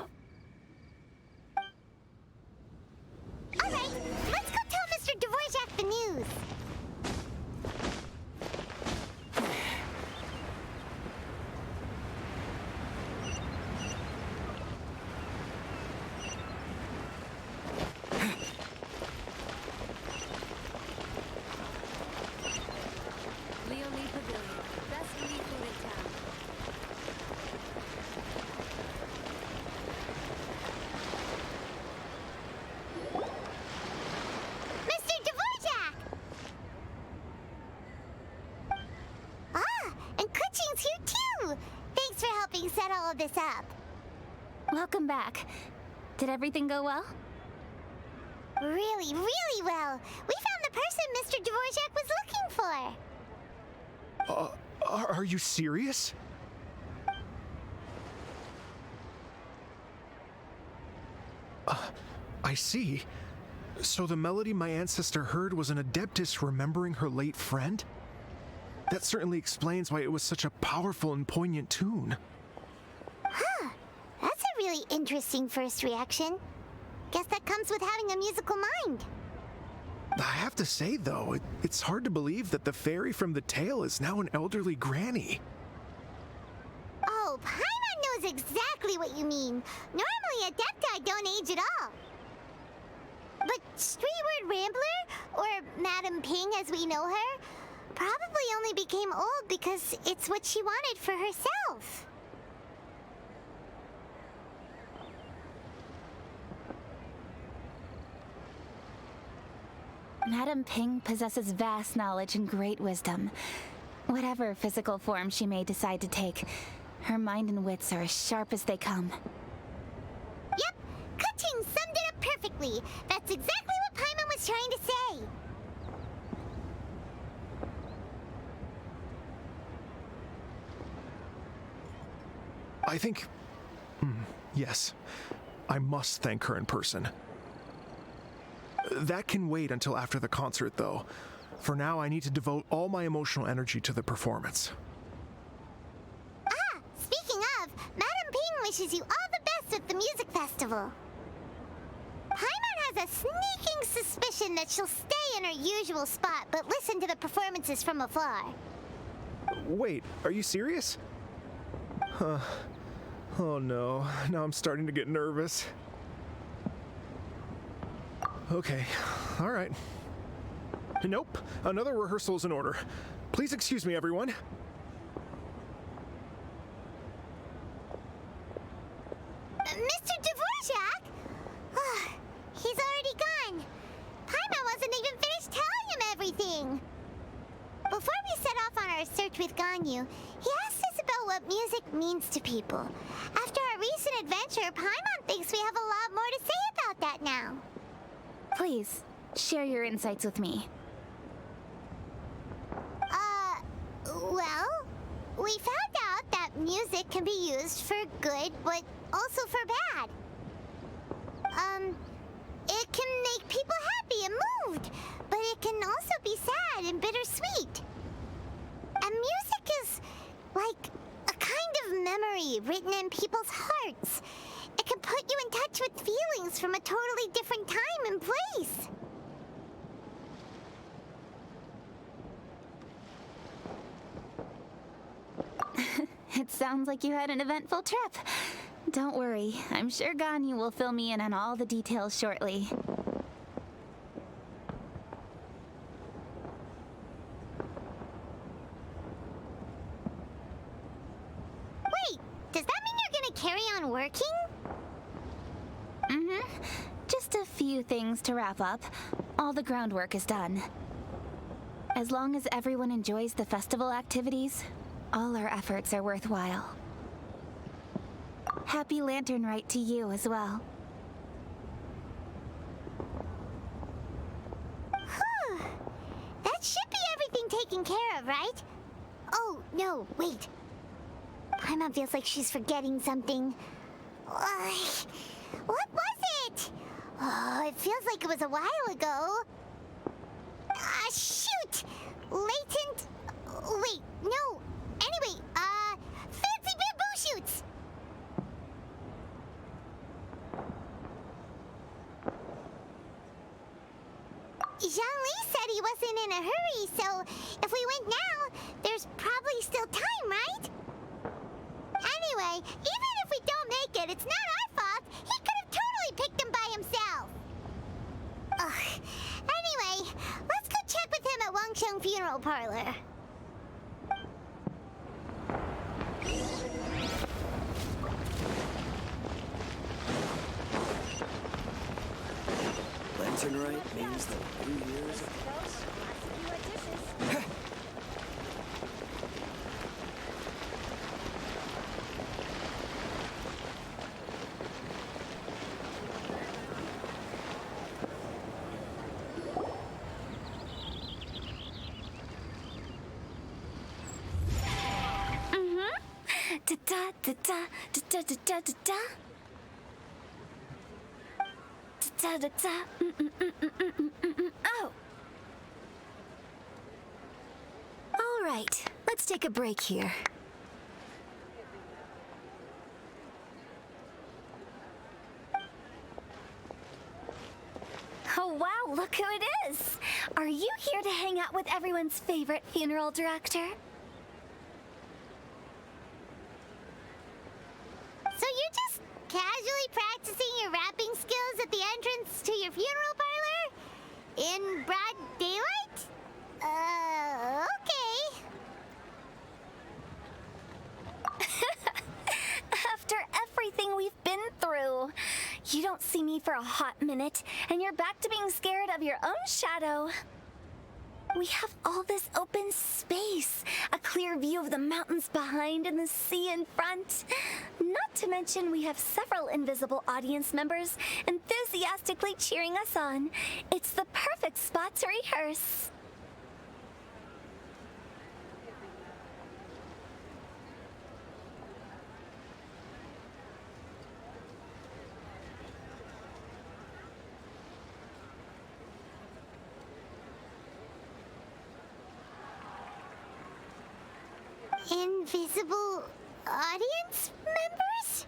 All right, let's go tell Mr. Dvorak the news. Set all of this up.
Welcome back. Did everything go well?
Really, really well. We found the person Mr. Dvorak was looking for.
Are you serious? I see. So the melody my ancestor heard was an adeptus remembering her late friend? That certainly explains why it was such a powerful and poignant tune.
Huh. That's a interesting first reaction. Guess that comes with having a musical mind.
I have to say, though, it's hard to believe that the fairy from the tale is now an elderly granny.
Oh, Paimon knows exactly what you mean. Normally, Adepti don't age at all. But Streetward Rambler, or Madam Ping as we know her, probably only became old because it's what she wanted for herself.
Madam Ping possesses vast knowledge and great wisdom. Whatever physical form she may decide to take, her mind and wits are as sharp as they come.
Yep, Kuching summed it up perfectly. That's exactly what Paimon was trying to say.
I think... yes. I must thank her in person. That can wait until after the concert, though. For now, I need to devote all my emotional energy to the performance.
Ah, speaking of, Madam Ping wishes you all the best with the music festival. Paimon has a sneaking suspicion that she'll stay in her usual spot, but listen to the performances from afar.
Wait, are you serious? Huh. Oh no, now I'm starting to get nervous. Okay, all right. Nope, another rehearsal's in order. Please excuse me, everyone.
Mr. Dvorak? He's already gone. Paimon wasn't even finished telling him everything. Before we set off on our search with Ganyu, he asked us about what music means to people. After our recent adventure, Paimon thinks we have a lot more to say about that now.
Please, share your insights with me.
Well, we found out that music can be used for good, but also for bad. It can make people happy and moved, but it can also be sad and bittersweet. And music is like a kind of memory written in people's hearts. It can put you in touch with feelings from a totally different time and place.
It sounds like you had an eventful trip. Don't worry, I'm sure Ganyu will fill me in on all the details shortly.
Wait, does that mean you're gonna carry on working?
Just a few things to wrap up. All the groundwork is done. As long as everyone enjoys the festival activities, all our efforts are worthwhile. Happy Lantern Rite to you as well.
That should be everything taken care of, right? Oh, no, wait. Paimon feels like she's forgetting something. What was it? Oh, it feels like it was a while ago. Ah, shoot! Latent... Wait, no. Anyway, fancy bamboo shoots! Zhang-Li said he wasn't in a hurry, so if we went now, there's probably still time, right? Anyway, even if we don't make it, it's not our fault. He could have totally picked them by himself. Ugh. Anyway, let's go check with him at Wangsheng Funeral Parlor.
Lantern Rite means the New Year's.
Da da da da da da da da da. Da da da. Oh.
All right, let's take a break here. Look who it is! Are you here to hang out with everyone's favorite funeral director?
So you're just casually practicing your rapping skills at the entrance to your funeral parlor? In broad daylight? Okay.
After everything we've been through, you don't see me for a hot minute, and you're back to being scared of your own shadow. We have all this open space, a clear view of the mountains behind and the sea in front. Not to mention we have several invisible audience members enthusiastically cheering us on. It's the perfect spot to rehearse.
Invisible audience members?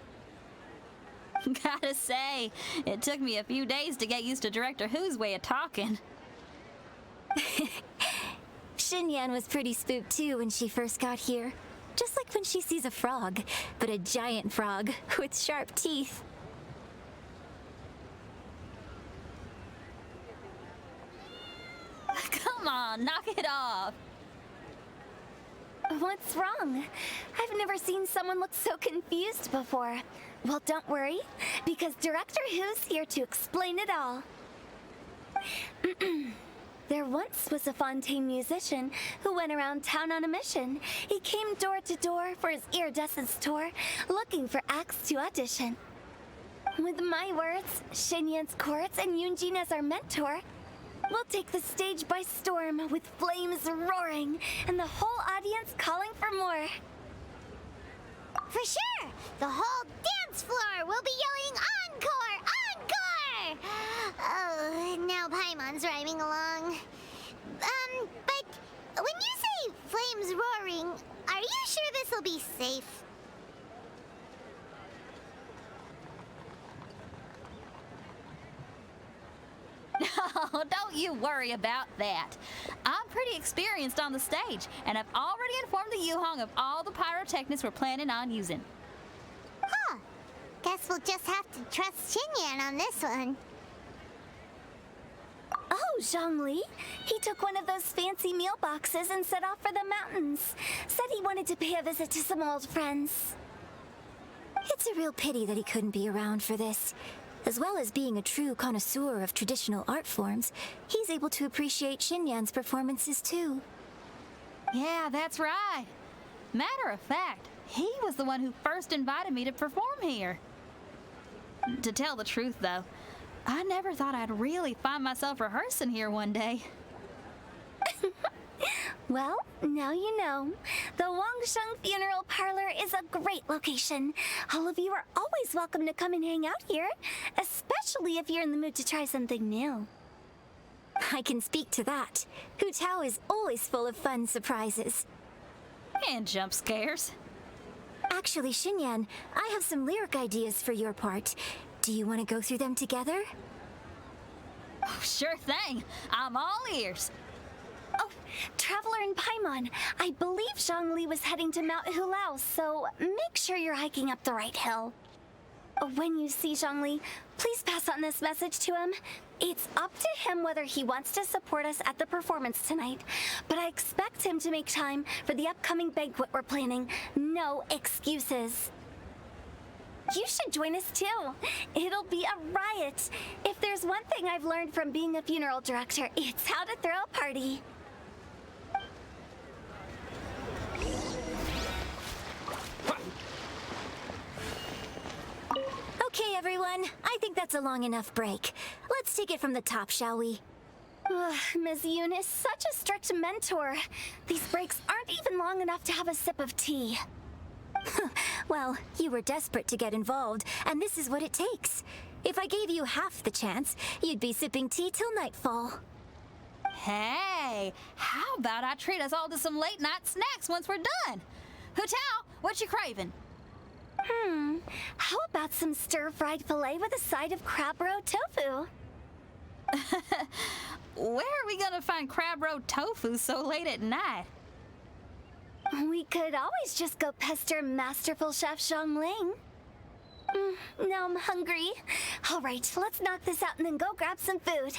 Gotta say, it took me a few days to get used to Director Who's way of talking.
Xinyan was pretty spooked too when she first got here. Just like when she sees a frog, but a giant frog with sharp teeth.
Come on, knock it off.
What's wrong? I've never seen someone look so confused before. Well, don't worry, because Director Who's here to explain it all. There once was a Fontaine musician who went around town on a mission. He came door to door for his iridescence tour, looking for acts to audition. With my words, Xinyan's chords, and Yunjin as our mentor, we'll take the stage by storm with flames roaring and the whole audience calling for more.
For sure! The whole dance floor will be yelling encore! Encore! Oh, now Paimon's rhyming along. But when you say flames roaring, are you sure this will be safe?
Oh, don't you worry about that. I'm pretty experienced on the stage, and I've already informed the Yuhong of all the pyrotechnics we're planning on using.
Huh. Guess we'll just have to trust Xinyan on this one.
Oh, Zhongli. He took one of those fancy meal boxes and set off for the mountains. Said he wanted to pay a visit to some old friends. It's a real pity that he couldn't be around for this. As well as being a true connoisseur of traditional art forms, he's able to appreciate Xinyan's performances too.
Yeah, that's right. Matter of fact, he was the one who first invited me to perform here. To tell the truth, though, I never thought I'd really find myself rehearsing here one day.
Well, now you know. The Wangsheng Funeral Parlor is a great location. All of you are always welcome to come and hang out here, especially if you're in the mood to try something new. I can speak to that. Hu Tao is always full of fun surprises.
And jump scares.
Actually, Xinyan, I have some lyric ideas for your part. Do you want to go through them together?
Oh, sure thing. I'm all ears.
Oh, Traveler and Paimon, I believe Zhongli was heading to Mount Hulao, so make sure you're hiking up the right hill. When you see Zhongli, please pass on this message to him. It's up to him whether he wants to support us at the performance tonight, but I expect him to make time for the upcoming banquet we're planning. No excuses. You should join us too. It'll be a riot. If there's one thing I've learned from being a funeral director, it's how to throw a party. Okay, everyone. I think that's a long enough break. Let's take it from the top, shall we? Ms. Yoon is such a strict mentor. These breaks aren't even long enough to have a sip of tea. Well, you were desperate to get involved, and this is what it takes. If I gave you half the chance, you'd be sipping tea till nightfall.
Hey, how about I treat us all to some late-night snacks once we're done? Hu Tao, what you craving?
How about some stir-fried filet with a side of crab roe tofu?
Where are we gonna find crab roe tofu so late at night?
We could always just go pester Masterful Chef Zhongling. Now I'm hungry. All right, let's knock this out and then go grab some food.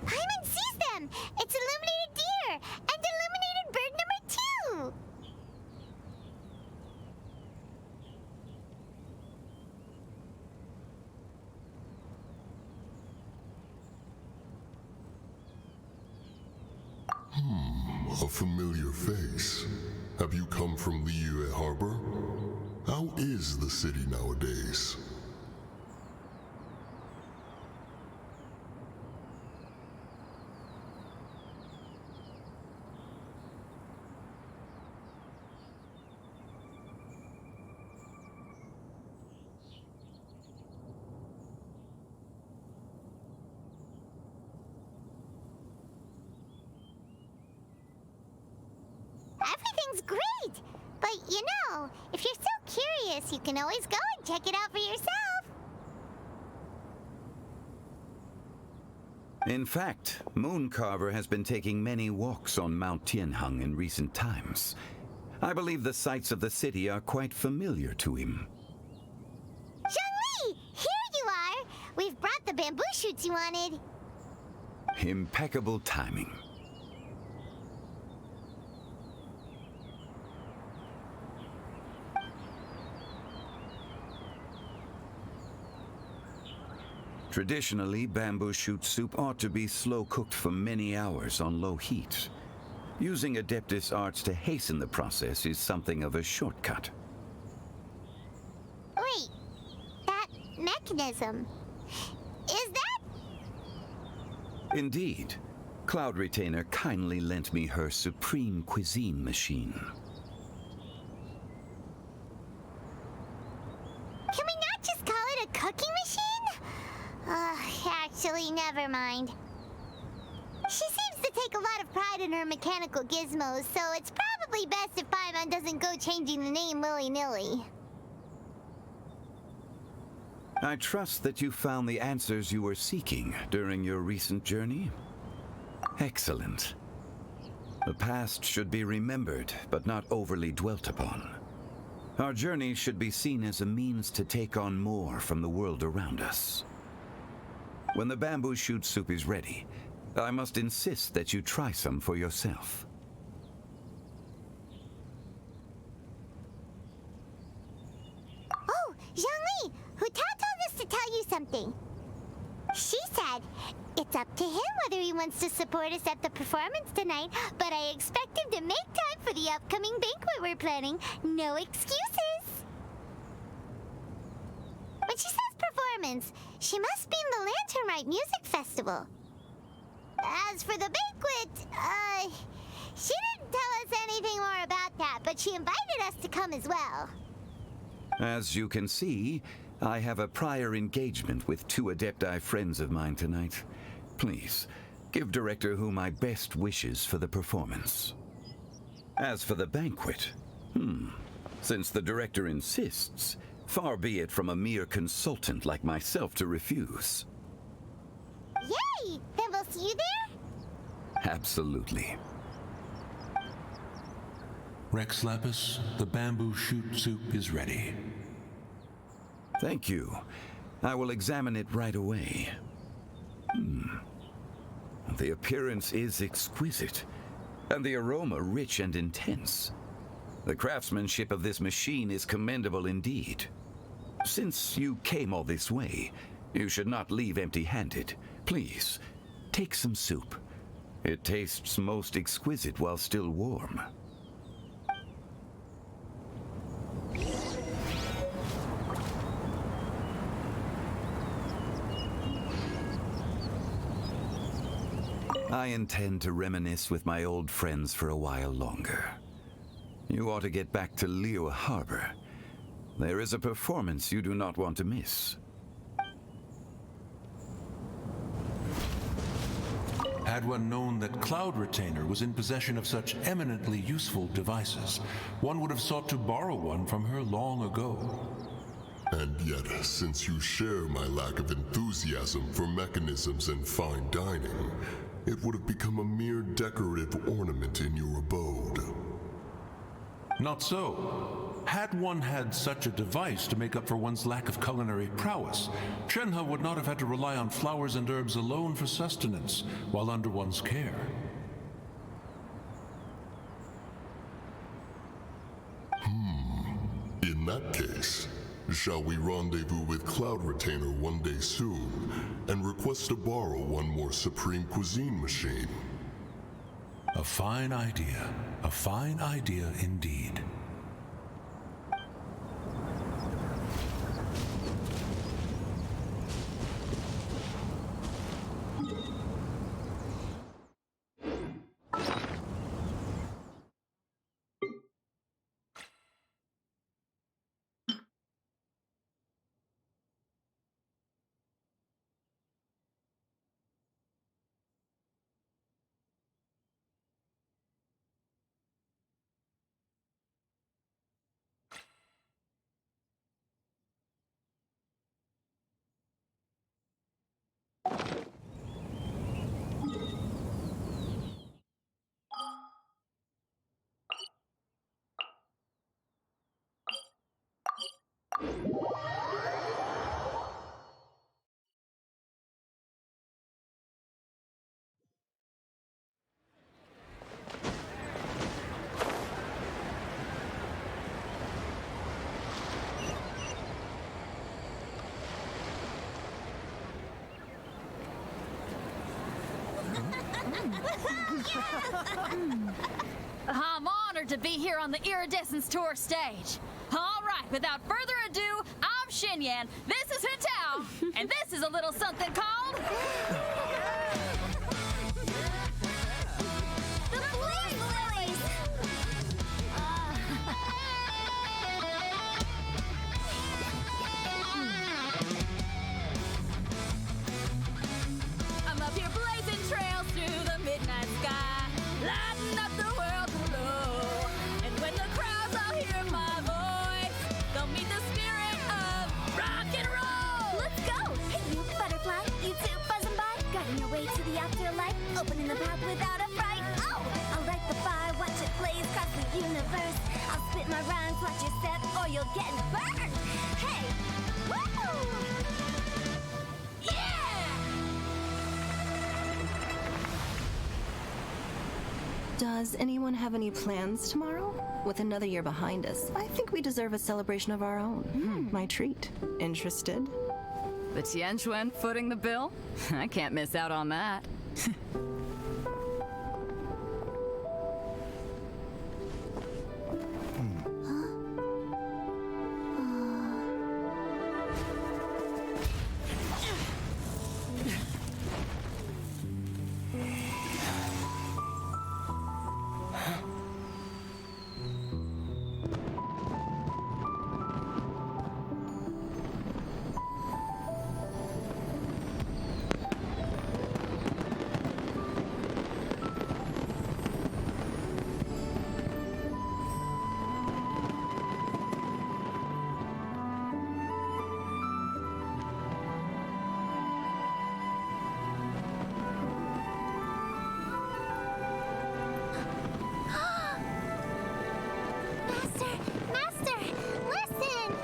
Paimon sees them! It's illuminated deer! And illuminated bird number 2!
A familiar face. Have you come from Liyue Harbor? How is the city nowadays?
Everything's great! But you know, if you're so curious, you can always go and check it out for yourself!
In fact, Mooncarver has been taking many walks on Mount Tianheng in recent times. I believe the sights of the city are quite familiar to him.
Zhongli! Here you are! We've brought the bamboo shoots you wanted.
Impeccable timing. Traditionally, bamboo shoot soup ought to be slow-cooked for many hours on low heat. Using Adeptus arts to hasten the process is something of a shortcut.
Wait, that mechanism... is that...
Indeed. Cloud Retainer kindly lent me her supreme cuisine machine.
Can we not just call it a cooking machine? Actually, never mind. She seems to take a lot of pride in her mechanical gizmos, so it's probably best if Paimon doesn't go changing the name willy-nilly.
I trust that you found the answers you were seeking during your recent journey. Excellent. The past should be remembered, but not overly dwelt upon. Our journey should be seen as a means to take on more from the world around us. When the bamboo shoot soup is ready, I must insist that you try some for yourself.
Oh, Zhongli! Hu Tao told us to tell you something. She said, it's up to him whether he wants to support us at the performance tonight, but I expect him to make time for the upcoming banquet we're planning. No excuses! When she says performance, she must mean the Lantern Rite Music Festival. As for the banquet, she didn't tell us anything more about that, but she invited us to come as well.
As you can see, I have a prior engagement with 2 Adepti friends of mine tonight. Please, give Director Hu my best wishes for the performance. As for the banquet, since the Director insists, far be it from a mere consultant like myself to refuse.
Yay! Then we'll see you there?
Absolutely.
Rex Lapis, the bamboo shoot soup is ready.
Thank you. I will examine it right away. The appearance is exquisite, and the aroma rich and intense. The craftsmanship of this machine is commendable indeed. Since you came all this way, You should not leave empty-handed. Please, take some soup. It tastes most exquisite while still warm. I intend to reminisce with my old friends for a while longer. You ought to get back to Liyue Harbor. There is a performance you do not want to miss.
Had one known that Cloud Retainer was in possession of such eminently useful devices, one would have sought to borrow one from her long ago.
And yet, since you share my lack of enthusiasm for mechanisms and fine dining, it would have become a mere decorative ornament in your abode.
Not so. Had one had such a device to make up for one's lack of culinary prowess, Shenhe would not have had to rely on flowers and herbs alone for sustenance while under one's care.
In that case, shall we rendezvous with Cloud Retainer one day soon and request to borrow one more Supreme Cuisine machine?
A fine idea. A fine idea indeed.
I'm honored to be here on the Iridescence Tour stage. All right, without further ado, I'm Xinyan, this is Hutao, and this is a little something called...
The Flame Lilies!
I'm up here blazing trails through the midnight sky, lighting up the world below. And when the crowds all hear my voice, they'll meet the spirit of rock and roll.
Let's go! Hey, you butterfly, you too buzzing by, guiding your way to the afterlife, opening the path without a fright. Oh, I'll light the fire, watch it blaze across the universe. I'll spit my rhymes, watch your step, or you'll get burned. Hey, woo!
Does anyone have any plans tomorrow? With another year behind us, I think we deserve a celebration of our own. My treat. Interested?
The Tianquan footing the bill? I can't miss out on that.
Master, listen!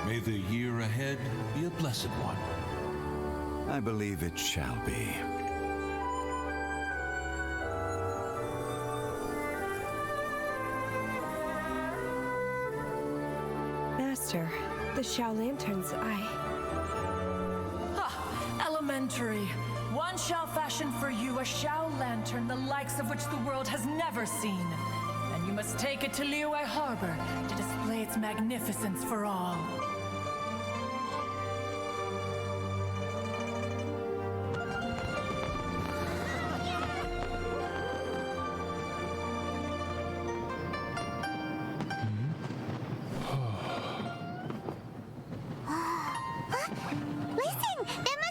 May the year ahead be a blessed one.
I believe it shall be.
Master, the Shao Lanterns,
Elementary. One shall fashion for you a Shao Lantern the likes of which the world has never seen. And you must take it to Liyue Harbor to display its magnificence for all.
Listen, there